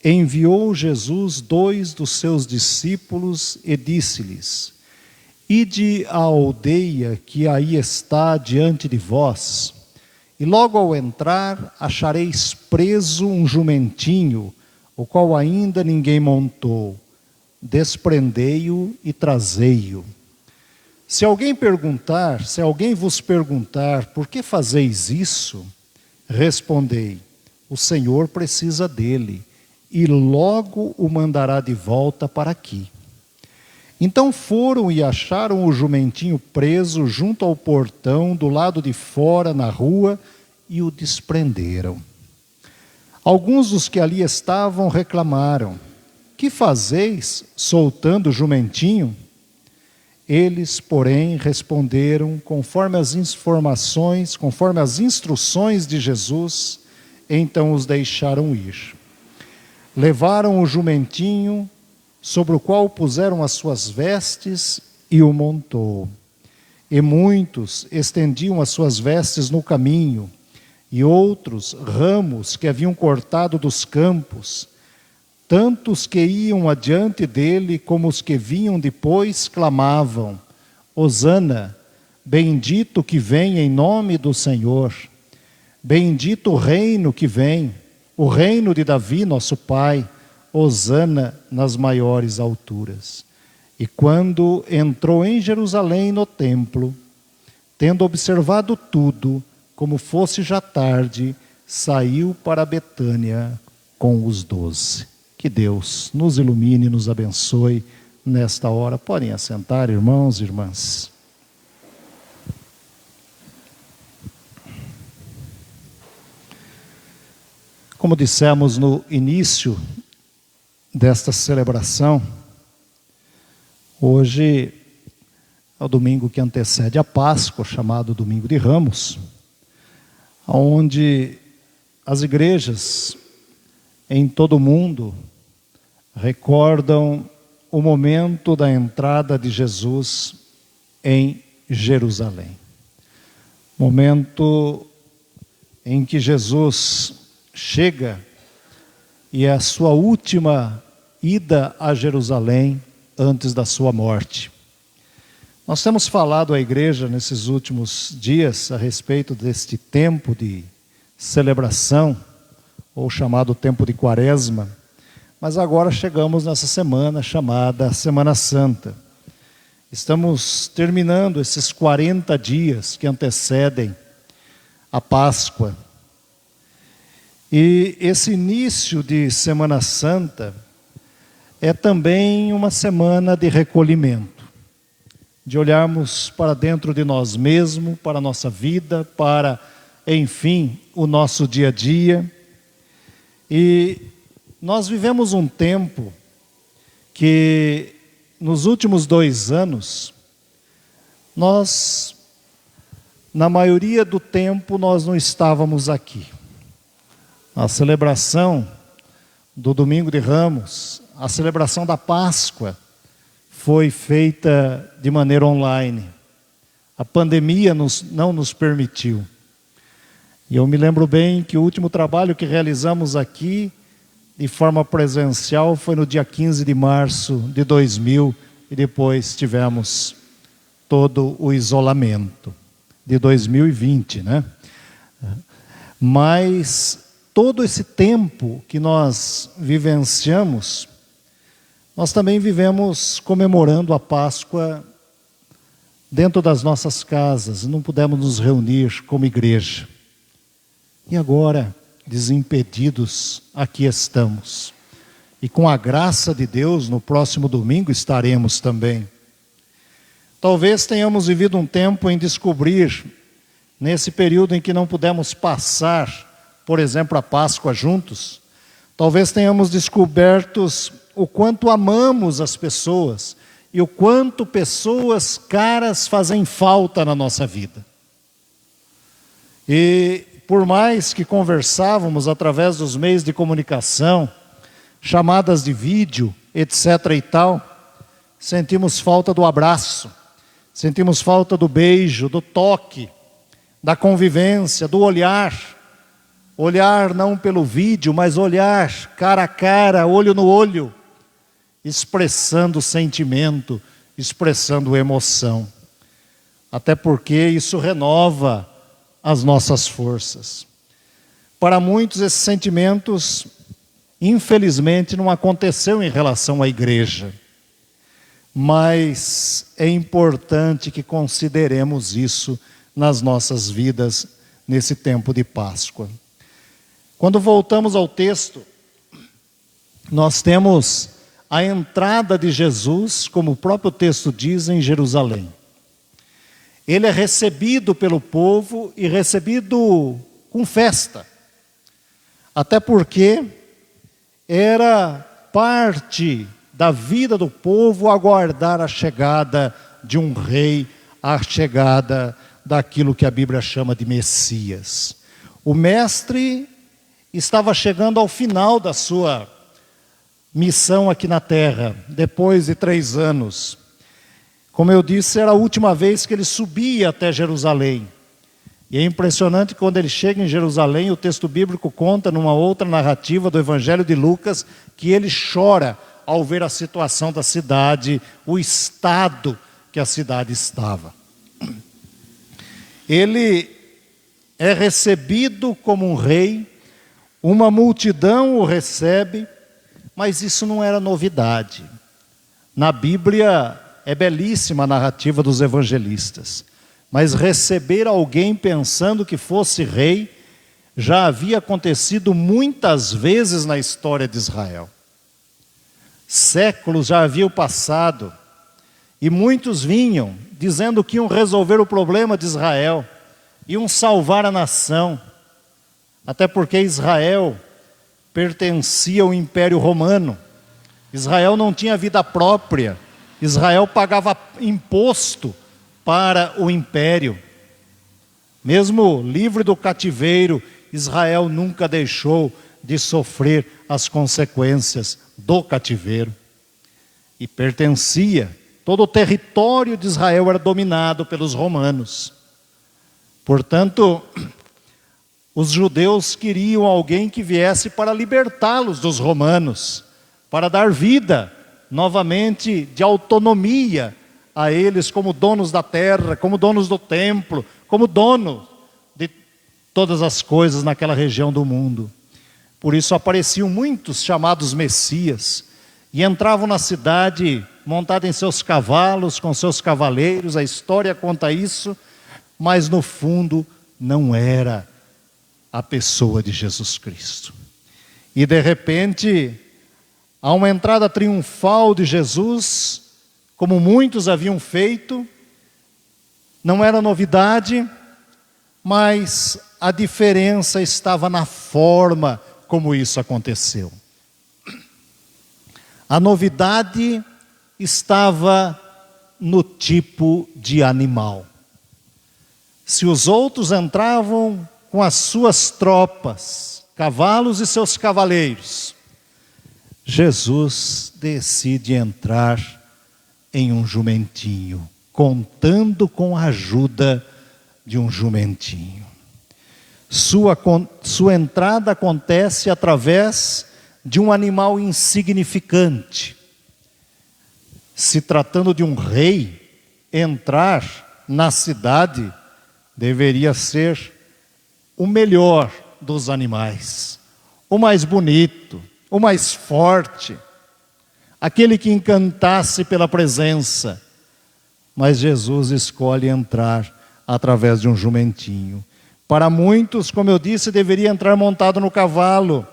enviou Jesus 2 dos seus discípulos e disse-lhes: Ide à aldeia que aí está diante de vós, e logo ao entrar achareis preso um jumentinho, o qual ainda ninguém montou. Desprendei-o e trazei-o. Se alguém vos perguntar, por que fazeis isso? Respondei, o Senhor precisa dele, e logo o mandará de volta para aqui. Então foram e acharam o jumentinho preso junto ao portão, do lado de fora, na rua, e o desprenderam. Alguns dos que ali estavam reclamaram: que fazeis soltando o jumentinho? Eles, porém, responderam conforme as instruções de Jesus, então os deixaram ir. Levaram o jumentinho, sobre o qual puseram as suas vestes, e o montou. E muitos estendiam as suas vestes no caminho, e outros ramos que haviam cortado dos campos. Tanto os que iam adiante dele, como os que vinham depois, clamavam: Hosana, bendito que vem em nome do Senhor. Bendito o reino que vem, o reino de Davi, nosso pai. Hosana nas maiores alturas. E quando entrou em Jerusalém no templo, tendo observado tudo, como fosse já tarde, saiu para Betânia com os 12. Que Deus nos ilumine e nos abençoe nesta hora. Podem assentar, irmãos e irmãs. Como dissemos no início desta celebração, hoje é o domingo que antecede a Páscoa, chamado Domingo de Ramos, onde as igrejas em todo o mundo recordam o momento da entrada de Jesus em Jerusalém. Momento em que Jesus chega e é a sua última ida a Jerusalém antes da sua morte. Nós temos falado à igreja nesses últimos dias a respeito deste tempo de celebração, ou chamado tempo de Quaresma, mas agora chegamos nessa semana chamada Semana Santa. Estamos terminando esses 40 dias que antecedem a Páscoa. E esse início de Semana Santa é também uma semana de recolhimento, de olharmos para dentro de nós mesmos, para a nossa vida, para, enfim, o nosso dia a dia. E nós vivemos um tempo que, nos últimos 2 anos, na maioria do tempo, nós não estávamos aqui. A celebração do Domingo de Ramos, a celebração da Páscoa, foi feita de maneira online. A pandemia não nos permitiu. E eu me lembro bem que o último trabalho que realizamos aqui, de forma presencial, foi no dia 15 de março de 2000, e depois tivemos todo o isolamento de 2020, né? Mas todo esse tempo que nós vivenciamos, nós também vivemos comemorando a Páscoa dentro das nossas casas, não pudemos nos reunir como igreja. E agora, desimpedidos, aqui estamos. E com a graça de Deus, no próximo domingo estaremos também. Talvez tenhamos vivido um tempo em descobrir, nesse período em que não pudemos passar por exemplo, a Páscoa juntos, talvez tenhamos descoberto o quanto amamos as pessoas e o quanto pessoas caras fazem falta na nossa vida. E por mais que conversávamos através dos meios de comunicação, chamadas de vídeo, etc. e tal, sentimos falta do abraço, sentimos falta do beijo, do toque, da convivência, do olhar. Olhar não pelo vídeo, mas olhar cara a cara, olho no olho, expressando sentimento, expressando emoção. Até porque isso renova as nossas forças. Para muitos esses sentimentos, infelizmente, não aconteceu em relação à igreja. Mas é importante que consideremos isso nas nossas vidas nesse tempo de Páscoa. Quando voltamos ao texto, nós temos a entrada de Jesus, como o próprio texto diz, em Jerusalém. Ele é recebido pelo povo e recebido com festa. Até porque era parte da vida do povo aguardar a chegada de um rei, a chegada daquilo que a Bíblia chama de Messias. O mestre estava chegando ao final da sua missão aqui na terra, depois de 3 anos. Como eu disse, era a última vez que ele subia até Jerusalém. E é impressionante que quando ele chega em Jerusalém, o texto bíblico conta numa outra narrativa do Evangelho de Lucas, que ele chora ao ver a situação da cidade, o estado que a cidade estava. Ele é recebido como um rei, uma multidão o recebe, mas isso não era novidade. Na Bíblia é belíssima a narrativa dos evangelistas, mas receber alguém pensando que fosse rei já havia acontecido muitas vezes na história de Israel. Séculos já haviam passado e muitos vinham dizendo que iam resolver o problema de Israel, iam salvar a nação, até porque Israel pertencia ao Império Romano. Israel não tinha vida própria, Israel pagava imposto para o império. Mesmo livre do cativeiro, Israel nunca deixou de sofrer as consequências do cativeiro. E pertencia, todo o território de Israel era dominado pelos romanos. Portanto, os judeus queriam alguém que viesse para libertá-los dos romanos, para dar vida novamente de autonomia a eles como donos da terra, como donos do templo, como dono de todas as coisas naquela região do mundo. Por isso apareciam muitos chamados Messias e entravam na cidade montados em seus cavalos, com seus cavaleiros. A história conta isso, mas no fundo não era a pessoa de Jesus Cristo. E de repente, há uma entrada triunfal de Jesus, como muitos haviam feito. Não era novidade, mas a diferença estava na forma como isso aconteceu. A novidade estava no tipo de animal. Se os outros entravam com as suas tropas, cavalos e seus cavaleiros, Jesus decide entrar em um jumentinho, contando com a ajuda de um jumentinho. Sua entrada acontece através de um animal insignificante. Se tratando de um rei, entrar na cidade deveria ser o melhor dos animais, o mais bonito, o mais forte, aquele que encantasse pela presença. Mas Jesus escolhe entrar através de um jumentinho. Para muitos, como eu disse, deveria entrar montado no cavalo,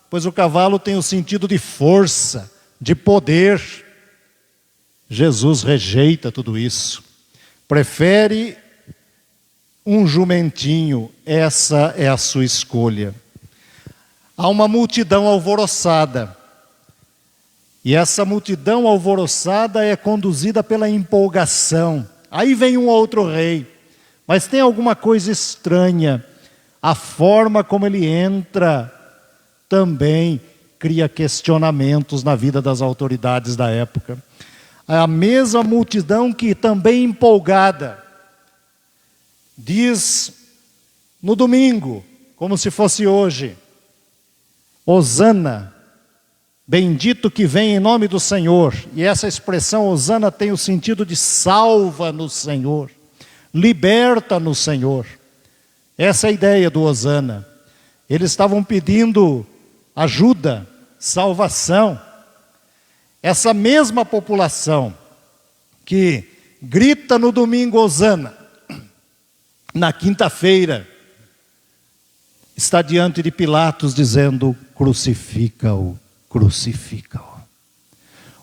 pois o cavalo tem o sentido de força, de poder. Jesus rejeita tudo isso. Prefere um jumentinho, essa é a sua escolha. há uma multidão alvoroçada. E essa multidão alvoroçada é conduzida pela empolgação. Aí vem um outro rei, mas tem alguma coisa estranha. A forma como ele entra também cria questionamentos na vida das autoridades da época. A mesma multidão que também empolgada diz no domingo, como se fosse hoje: Hosana, bendito que vem em nome do Senhor. E essa expressão Hosana tem o sentido de salva no Senhor, liberta no Senhor. Essa é a ideia do Hosana. Eles estavam pedindo ajuda, salvação. Essa mesma população que grita no domingo Hosana, na quinta-feira está diante de Pilatos dizendo: crucifica-o, crucifica-o.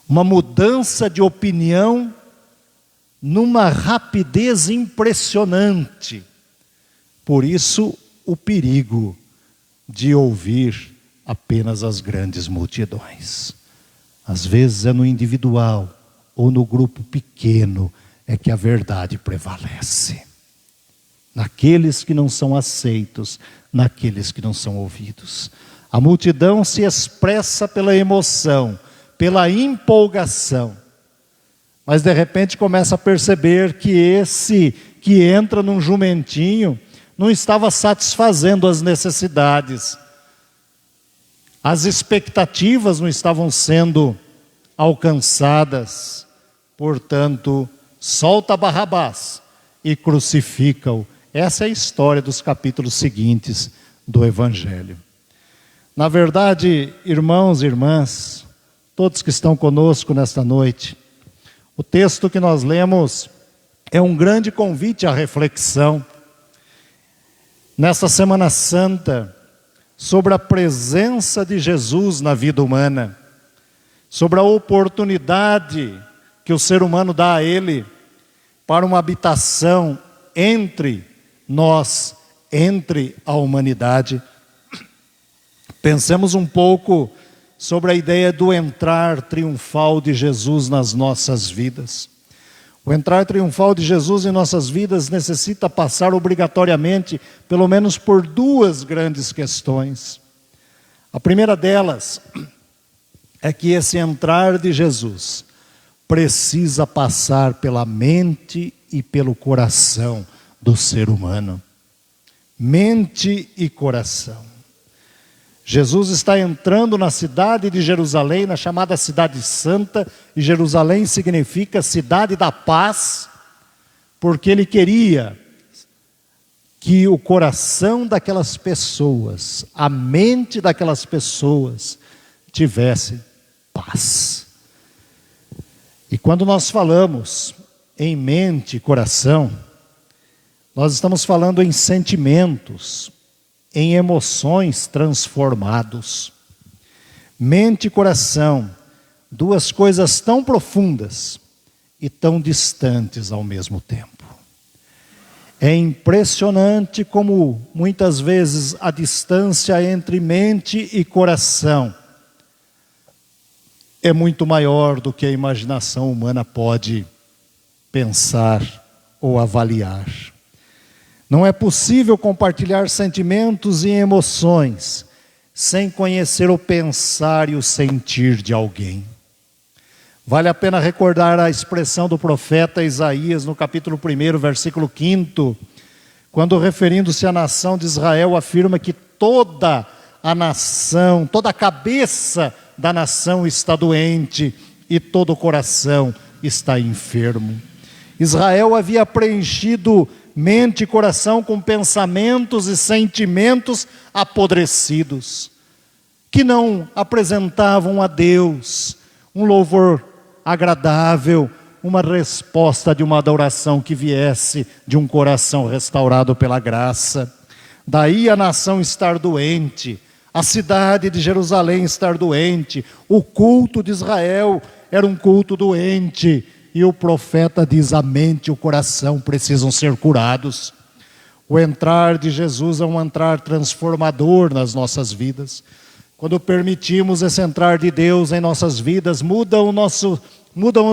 Uma mudança de opinião numa rapidez impressionante. Por isso o perigo de ouvir apenas as grandes multidões. Às vezes é no individual ou no grupo pequeno é que a verdade prevalece. Naqueles que não são aceitos, naqueles que não são ouvidos. A multidão se expressa pela emoção, pela empolgação. Mas de repente começa a perceber que esse que entra num jumentinho não estava satisfazendo as necessidades. As expectativas não estavam sendo alcançadas. Portanto, solta Barrabás e crucifica-o. Essa é a história dos capítulos seguintes do Evangelho. Na verdade, irmãos e irmãs, todos que estão conosco nesta noite, o texto que nós lemos é um grande convite à reflexão. Nesta Semana Santa, sobre a presença de Jesus na vida humana, sobre a oportunidade que o ser humano dá a Ele para uma habitação entre nós, entre a humanidade. Pensemos um pouco sobre a ideia do entrar triunfal de Jesus nas nossas vidas. O entrar triunfal de Jesus em nossas vidas necessita passar obrigatoriamente, pelo menos por duas grandes questões. A primeira delas é que esse entrar de Jesus precisa passar pela mente e pelo coração do ser humano. Mente e coração. Jesus está entrando na cidade de Jerusalém, na chamada Cidade Santa, e Jerusalém significa cidade da paz, porque ele queria que o coração daquelas pessoas, a mente daquelas pessoas, tivesse paz. E quando nós falamos em mente e coração, nós estamos falando em sentimentos, em emoções transformados. Mente e coração, duas coisas tão profundas e tão distantes ao mesmo tempo. É impressionante como muitas vezes a distância entre mente e coração é muito maior do que a imaginação humana pode pensar ou avaliar. Não é possível compartilhar sentimentos e emoções sem conhecer o pensar e o sentir de alguém. Vale a pena recordar a expressão do profeta Isaías no capítulo 1, versículo 5, quando referindo-se à nação de Israel, afirma que toda a nação, toda a cabeça da nação está doente e todo o coração está enfermo. Israel havia preenchido mente e coração com pensamentos e sentimentos apodrecidos, que não apresentavam a Deus um louvor agradável, uma resposta de uma adoração que viesse de um coração restaurado pela graça. Daí a nação estar doente, a cidade de Jerusalém estar doente, o culto de Israel era um culto doente. E o profeta diz: a mente e o coração precisam ser curados. O entrar de Jesus é um entrar transformador nas nossas vidas. quando permitimos esse entrar de Deus em nossas vidas, mudam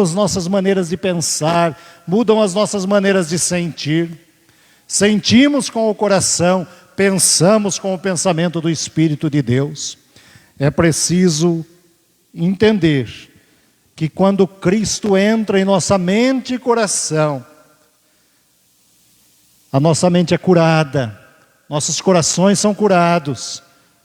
as nossas maneiras de pensar, mudam as nossas maneiras de sentir. Sentimos com o coração, pensamos com o pensamento do Espírito de Deus. É preciso entender que quando Cristo entra em nossa mente e coração, a nossa mente é curada, nossos corações são curados,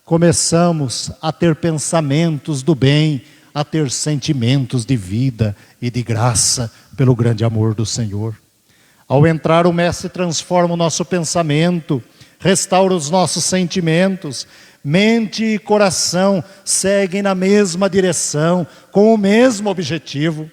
começamos a ter pensamentos do bem, a ter sentimentos de vida e de graça pelo grande amor do Senhor. Ao entrar, o Mestre transforma o nosso pensamento, restaura os nossos sentimentos. Mente e coração seguem na mesma direção, com o mesmo objetivo,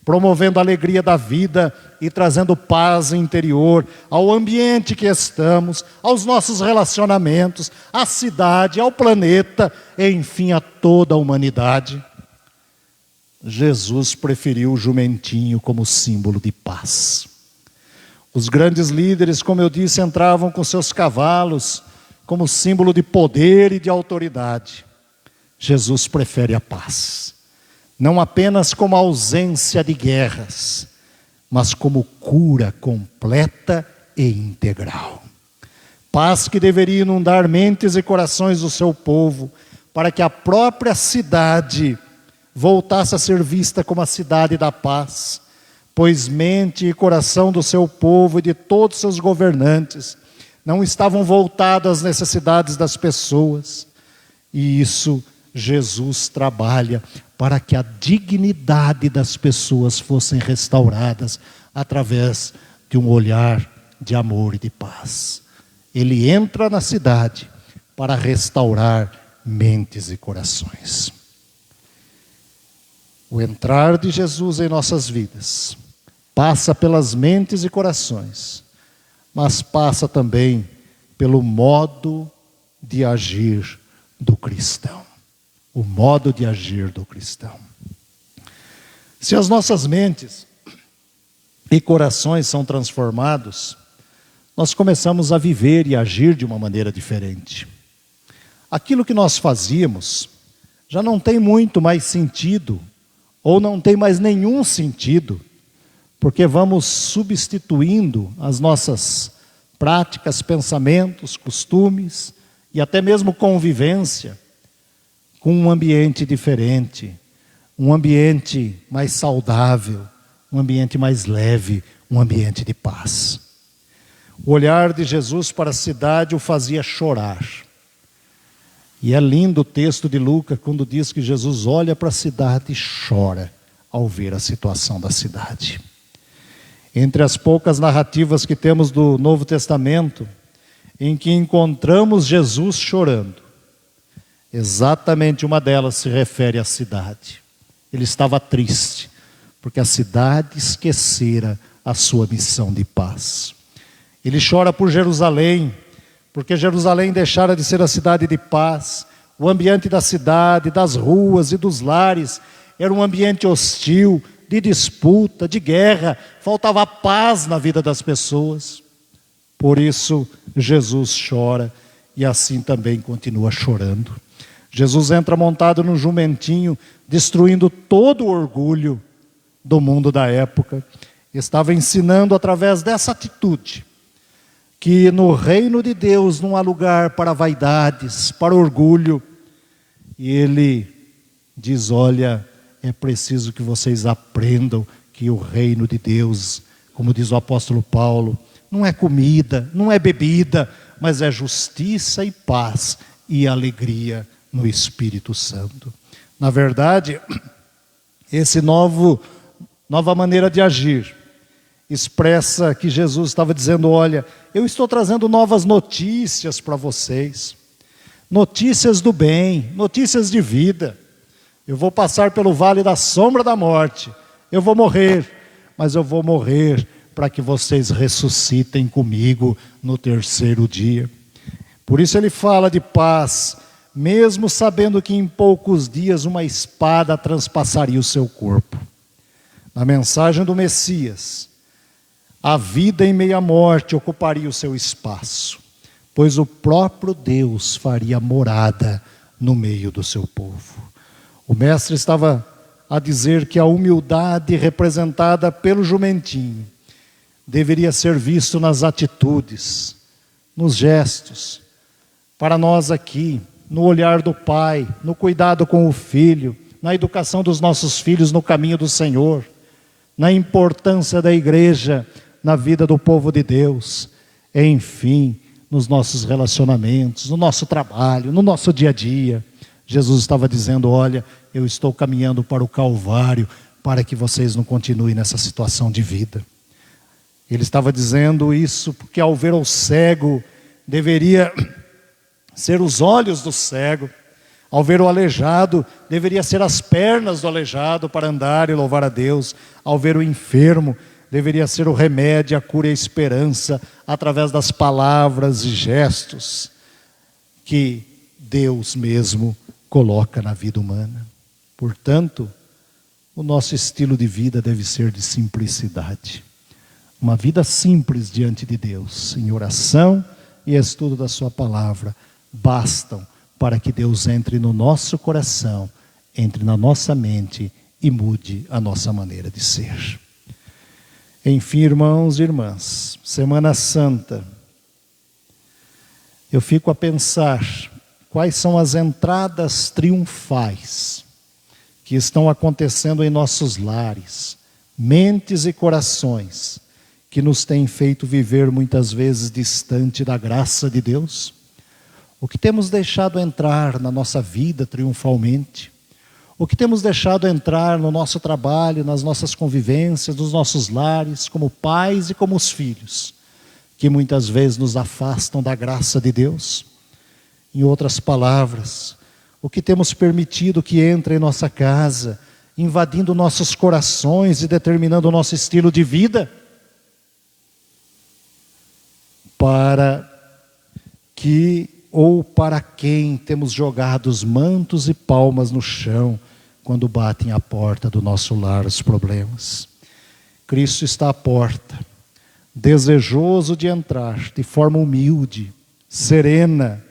promovendo a alegria da vida e trazendo paz interior ao ambiente que estamos, aos nossos relacionamentos, à cidade, ao planeta, e enfim a toda a humanidade. Jesus preferiu o jumentinho como símbolo de paz. Os grandes líderes, como eu disse, entravam com seus cavalos como símbolo de poder e de autoridade. Jesus prefere a paz, não apenas como ausência de guerras, mas como cura completa e integral. Paz que deveria inundar mentes e corações do seu povo, para que a própria cidade voltasse a ser vista como a cidade da paz, pois mente e coração do seu povo e de todos seus governantes não estavam voltados às necessidades das pessoas. E isso Jesus trabalha para que a dignidade das pessoas fossem restauradas através de um olhar de amor e de paz. Ele entra na cidade para restaurar mentes e corações. O entrar de Jesus em nossas vidas passa pelas mentes e corações, mas passa também pelo modo de agir do cristão. O modo de agir do cristão. Se as nossas mentes e corações são transformados, nós começamos a viver e agir de uma maneira diferente. Aquilo que nós fazíamos já não tem muito mais sentido, ou não tem mais nenhum sentido, porque vamos substituindo as nossas práticas, pensamentos, costumes e até mesmo convivência com um ambiente diferente, um ambiente mais saudável, um ambiente mais leve, um ambiente de paz. O olhar de Jesus para a cidade o fazia chorar. E é lindo o texto de Lucas quando diz que Jesus olha para a cidade e chora ao ver a situação da cidade. Entre as poucas narrativas que temos do Novo Testamento, em que encontramos Jesus chorando, exatamente uma delas se refere à cidade. Ele estava triste, porque a cidade esquecera a sua missão de paz. Ele chora por Jerusalém, porque Jerusalém deixara de ser a cidade de paz. O ambiente da cidade, das ruas e dos lares era um ambiente hostil, de disputa, de guerra, faltava paz na vida das pessoas. Por isso Jesus chora e assim também continua chorando. Jesus entra montado num jumentinho, destruindo todo o orgulho do mundo da época. Estava ensinando através dessa atitude que no reino de Deus não há lugar para vaidades, para orgulho. E ele diz: olha, é preciso que vocês aprendam que o reino de Deus, como diz o apóstolo Paulo, não é comida, não é bebida, mas é justiça e paz e alegria no Espírito Santo. Na verdade, esse nova maneira de agir expressa que Jesus estava dizendo: olha, eu estou trazendo novas notícias para vocês, notícias do bem, notícias de vida. Eu vou passar pelo vale da sombra da morte, eu vou morrer, mas eu vou morrer para que vocês ressuscitem comigo no terceiro dia. Por isso ele fala de paz, mesmo sabendo que em poucos dias uma espada transpassaria o seu corpo. Na mensagem do Messias, a vida em meio à morte ocuparia o seu espaço, pois o próprio Deus faria morada no meio do seu povo. O mestre estava a dizer que a humildade representada pelo jumentinho deveria ser visto nas atitudes, nos gestos. Para nós aqui, no olhar do pai, no cuidado com o filho, na educação dos nossos filhos no caminho do Senhor, na importância da igreja na vida do povo de Deus, enfim, nos nossos relacionamentos, no nosso trabalho, no nosso dia a dia. Jesus estava dizendo: olha, eu estou caminhando para o Calvário para que vocês não continuem nessa situação de vida. Ele estava dizendo isso porque ao ver o cego, deveria ser os olhos do cego. Ao ver o aleijado, deveria ser as pernas do aleijado para andar e louvar a Deus. Ao ver o enfermo, deveria ser o remédio, a cura e a esperança, através das palavras e gestos que Deus mesmo coloca na vida humana. Portanto, o nosso estilo de vida deve ser de simplicidade. Uma vida simples diante de Deus, em oração e estudo da sua palavra, bastam para que Deus entre no nosso coração, entre na nossa mente e mude a nossa maneira de ser. Enfim, irmãos e irmãs, Semana Santa, eu fico a pensar quais são as entradas triunfais que estão acontecendo em nossos lares, mentes e corações, que nos têm feito viver muitas vezes distante da graça de Deus. O que temos deixado entrar na nossa vida triunfalmente, o que temos deixado entrar no nosso trabalho, nas nossas convivências, nos nossos lares, como pais e como os filhos, que muitas vezes nos afastam da graça de Deus. Em outras palavras, o que temos permitido que entre em nossa casa, invadindo nossos corações e determinando o nosso estilo de vida, para que ou para quem temos jogado os mantos e palmas no chão quando batem à porta do nosso lar os problemas. Cristo está à porta, desejoso de entrar de forma humilde, serena,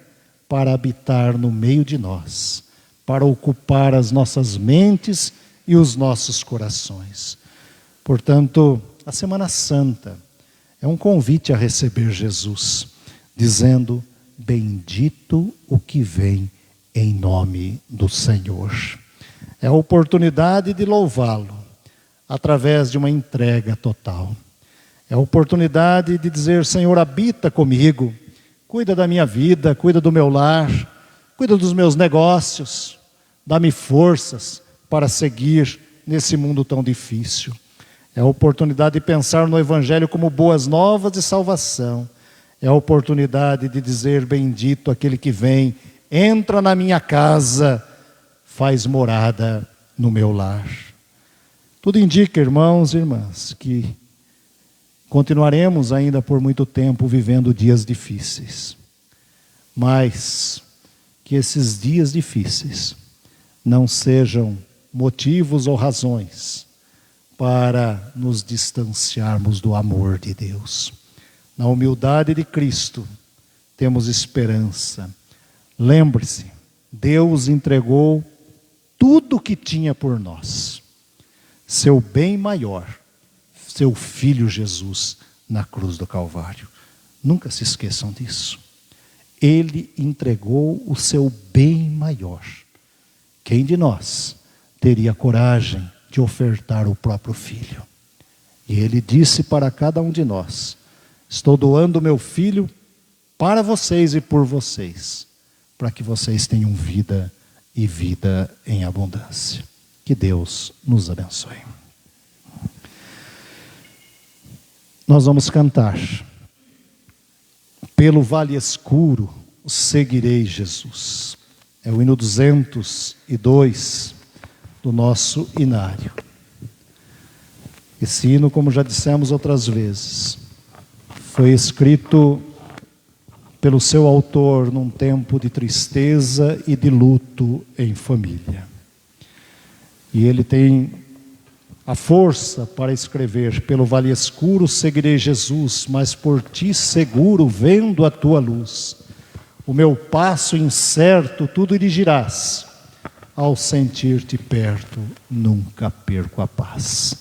para habitar no meio de nós, para ocupar as nossas mentes e os nossos corações. Portanto, a Semana Santa é um convite a receber Jesus, dizendo: bendito o que vem em nome do Senhor. É a oportunidade de louvá-lo através de uma entrega total. É a oportunidade de dizer: Senhor, habita comigo, cuida da minha vida, cuida do meu lar, cuida dos meus negócios, dá-me forças para seguir nesse mundo tão difícil. É a oportunidade de pensar no Evangelho como boas novas de salvação. É a oportunidade de dizer: bendito aquele que vem, entra na minha casa, faz morada no meu lar. Tudo indica, irmãos e irmãs, que continuaremos ainda por muito tempo vivendo dias difíceis. Mas que esses dias difíceis não sejam motivos ou razões para nos distanciarmos do amor de Deus. Na humildade de Cristo, temos esperança. Lembre-se, Deus entregou tudo o que tinha por nós. Seu bem maior, seu Filho Jesus, na cruz do Calvário. Nunca se esqueçam disso. Ele entregou o seu bem maior. Quem de nós teria coragem de ofertar o próprio Filho? E Ele disse para cada um de nós: estou doando o meu Filho para vocês e por vocês, para que vocês tenham vida e vida em abundância. Que Deus nos abençoe. Nós vamos cantar: pelo vale escuro seguirei Jesus. É o hino 202 do nosso inário. Esse hino, como já dissemos outras vezes, foi escrito pelo seu autor num tempo de tristeza e de luto em família. E ele tem a força para escrever: pelo vale escuro seguirei Jesus, mas por ti seguro vendo a tua luz. o meu passo incerto tu dirigirás. Ao sentir-te perto, nunca perco a paz.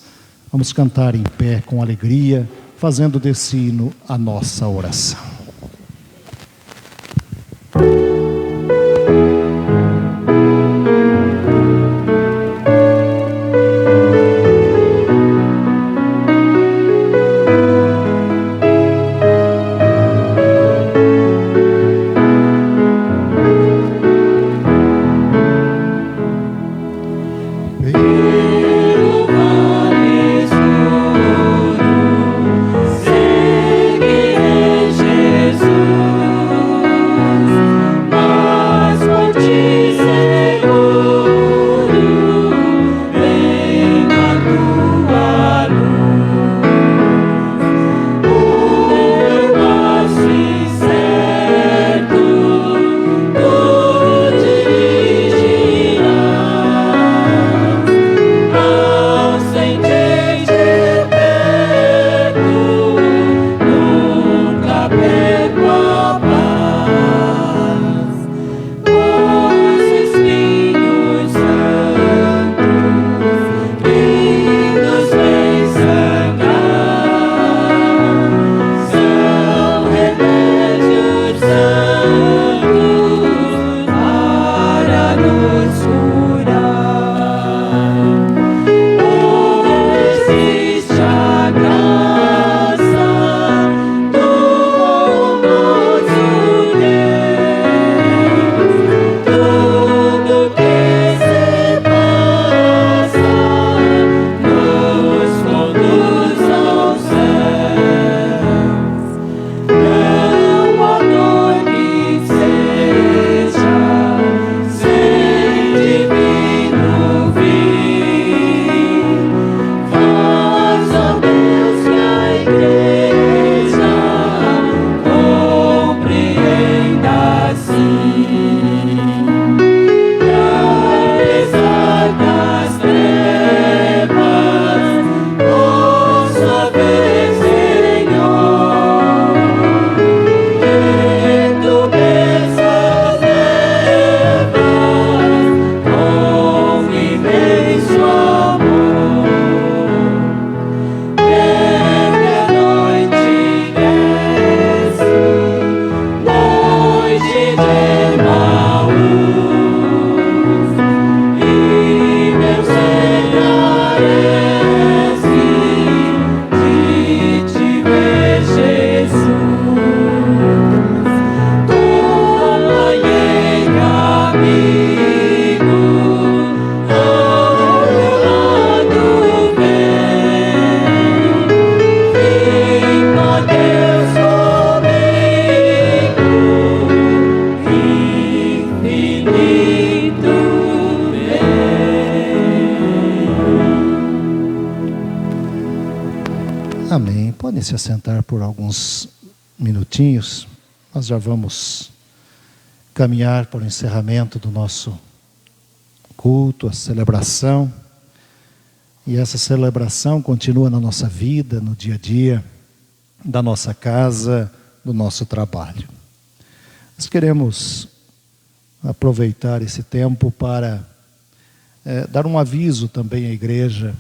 Vamos cantar em pé com alegria, fazendo desse hino a nossa oração. Amém. Podem se assentar por alguns minutinhos. Nós já vamos caminhar para o encerramento do nosso culto, a celebração. E essa celebração continua na nossa vida, no dia a dia, da nossa casa, do nosso trabalho. Nós queremos aproveitar esse tempo para dar um aviso também à igreja,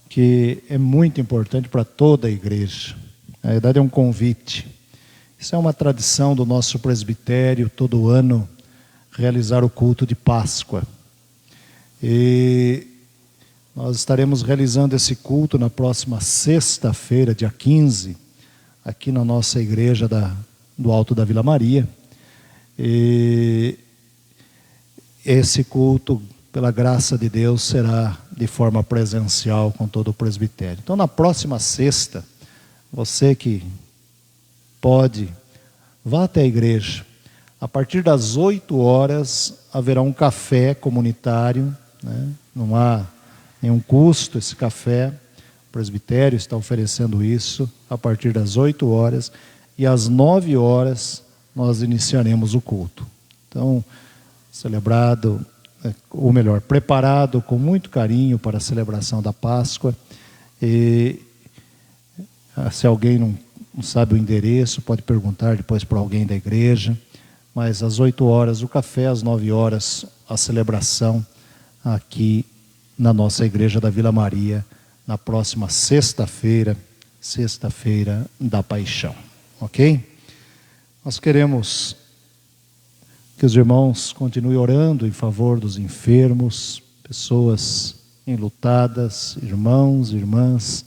que é muito importante para toda a igreja. Na verdade é um convite. Isso é uma tradição do nosso presbitério, todo ano, realizar o culto de Páscoa. E nós estaremos realizando esse culto na próxima sexta-feira, dia 15, aqui na nossa igreja do Alto da Vila Maria. E esse culto, pela graça de Deus, será de forma presencial com todo o presbitério. Então, na próxima sexta, você que pode, vá até a igreja. A partir das 8 horas, haverá um café comunitário, né? Não há nenhum custo esse café. O presbitério está oferecendo isso a partir das 8 horas. E às 9 horas, nós iniciaremos o culto. Então, celebrado, ou melhor, preparado com muito carinho para a celebração da Páscoa. E se alguém não sabe o endereço, pode perguntar depois para alguém da igreja. mas às 8 horas o café, às 9 horas a celebração aqui na nossa igreja da Vila Maria, na próxima sexta-feira da Paixão, ok? Nós queremos que os irmãos continuem orando em favor dos enfermos, pessoas enlutadas, irmãos, irmãs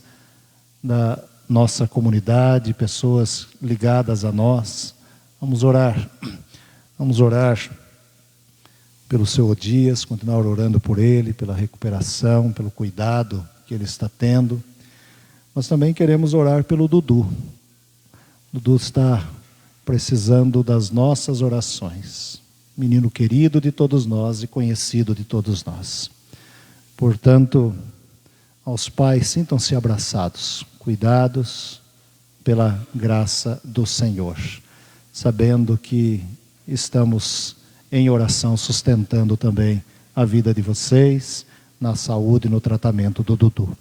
da nossa comunidade, pessoas ligadas a nós. Vamos orar pelo seu Odias, continuar orando por ele, pela recuperação, pelo cuidado que ele está tendo. Nós também queremos orar pelo Dudu. Dudu está precisando das nossas orações. Menino querido de todos nós e conhecido de todos nós. Portanto, aos pais, sintam-se abraçados, cuidados pela graça do Senhor, sabendo que estamos em oração sustentando também a vida de vocês, na saúde e no tratamento do Dudu.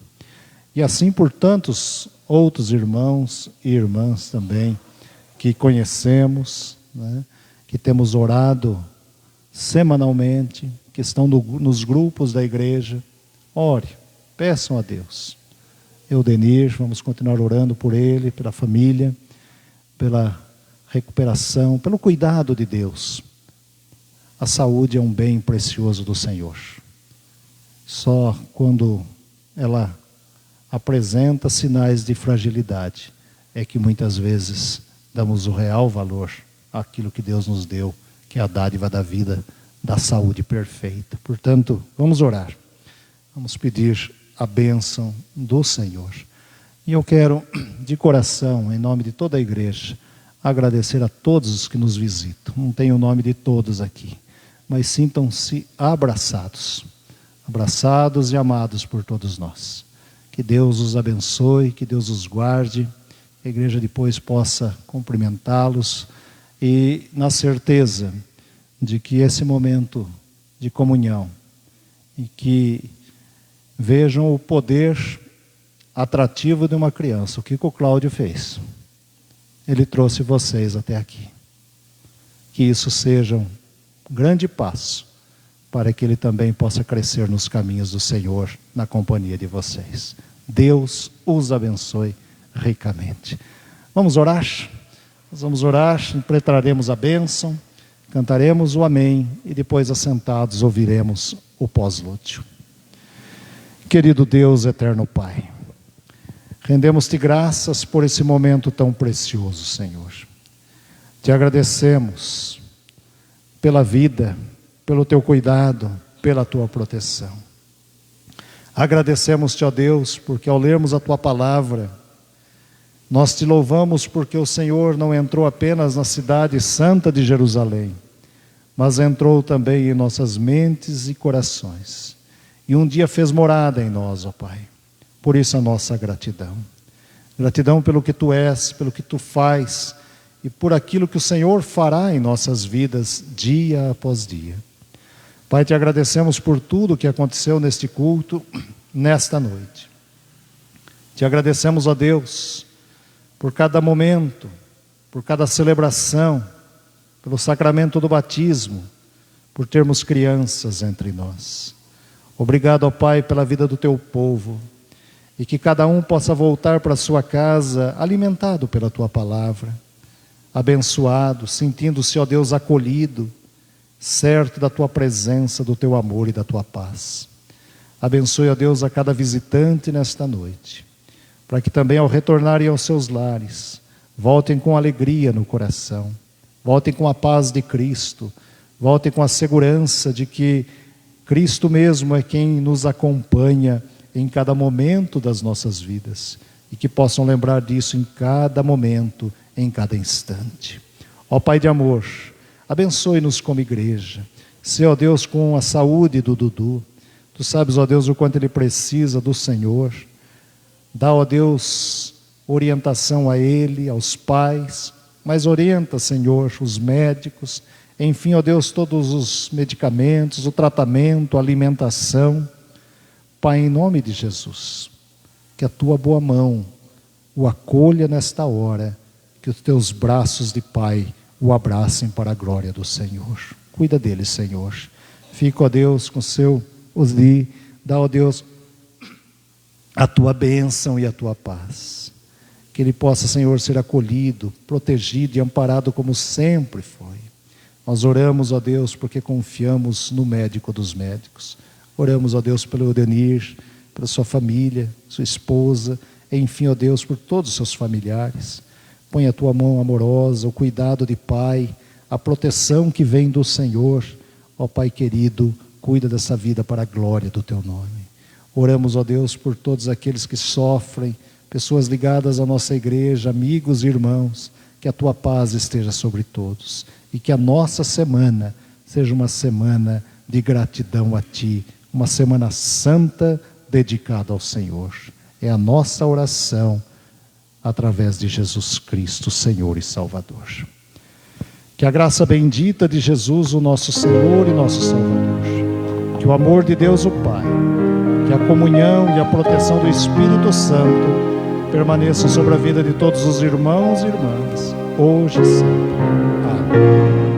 E assim por tantos outros irmãos e irmãs também que conhecemos, né, que temos orado semanalmente, que estão nos grupos da igreja. Ore, peçam a Deus. Eudenir, vamos continuar orando por ele, pela família, pela recuperação, pelo cuidado de Deus. A saúde é um bem precioso do Senhor. Só quando ela apresenta sinais de fragilidade é que muitas vezes damos o real valor àquilo que Deus nos deu, que é a dádiva da vida, da saúde perfeita. Portanto, vamos orar. Vamos pedir a bênção do Senhor. E eu quero, de coração, em nome de toda a igreja, agradecer a todos os que nos visitam. Não tenho o nome de todos aqui, mas sintam-se abraçados. Abraçados e amados por todos nós. Que Deus os abençoe, que Deus os guarde, que a igreja depois possa cumprimentá-los e na certeza de que esse momento de comunhão e que vejam o poder atrativo de uma criança, o que o Cláudio fez. Ele trouxe vocês até aqui. Que isso seja um grande passo para que ele também possa crescer nos caminhos do Senhor, na companhia de vocês. Deus os abençoe ricamente. Vamos orar? Nós vamos orar, impretraremos a bênção, cantaremos o amém e depois assentados ouviremos o pós-lúdio. Querido Deus, eterno Pai, rendemos-te graças por esse momento tão precioso, Senhor. Te agradecemos pela vida, pelo teu cuidado, pela tua proteção. Agradecemos-te, ó Deus, porque ao lermos a tua palavra, nós te louvamos porque o Senhor não entrou apenas na cidade santa de Jerusalém, mas entrou também em nossas mentes e corações. E um dia fez morada em nós, ó Pai. Por isso a nossa gratidão. Gratidão pelo que tu és, pelo que tu faz e por aquilo que o Senhor fará em nossas vidas dia após dia. Pai, te agradecemos por tudo que aconteceu neste culto, nesta noite. Te agradecemos, ó Deus, por cada momento, por cada celebração, pelo sacramento do batismo, por termos crianças entre nós. Obrigado, ó Pai, pela vida do teu povo, e que cada um possa voltar para a sua casa alimentado pela tua palavra, abençoado, sentindo-se, ó Deus, acolhido, certo da tua presença, do teu amor e da tua paz. Abençoe, ó Deus, a cada visitante nesta noite, para que também ao retornarem aos seus lares, voltem com alegria no coração, voltem com a paz de Cristo, voltem com a segurança de que Cristo mesmo é quem nos acompanha em cada momento das nossas vidas, e que possam lembrar disso em cada momento, em cada instante. Ó Pai de amor, abençoe-nos como igreja. Se, ó Deus, com a saúde do Dudu, tu sabes, ó Deus, o quanto ele precisa do Senhor. Dá, ó Deus, orientação a ele, aos pais, mas orienta, Senhor, os médicos, enfim, ó Deus, todos os medicamentos, o tratamento, a alimentação. Pai, em nome de Jesus, que a tua boa mão o acolha nesta hora, que os teus braços de Pai o abracem para a glória do Senhor. Cuida deles, Senhor. Fica, ó Deus, com seu Osli. Dá, ó Deus, a tua bênção e a tua paz. Que ele possa, Senhor, ser acolhido, protegido e amparado como sempre foi. Nós oramos, ó Deus, porque confiamos no médico dos médicos. Oramos, ó Deus, pelo Odenir, pela sua família, sua esposa, enfim, ó Deus, por todos os seus familiares. Põe a tua mão amorosa, o cuidado de Pai, a proteção que vem do Senhor. Ó Pai querido, cuida dessa vida para a glória do teu nome. Oramos, ó Deus, por todos aqueles que sofrem, pessoas ligadas à nossa igreja, amigos e irmãos, que a tua paz esteja sobre todos e que a nossa semana seja uma semana de gratidão a ti, uma semana santa dedicada ao Senhor. É a nossa oração através de Jesus Cristo, Senhor e Salvador. Que a graça bendita de Jesus, o nosso Senhor e nosso Salvador, que o amor de Deus o Pai, que a comunhão e a proteção do Espírito Santo permaneçam sobre a vida de todos os irmãos e irmãs, hoje e sempre. Amém.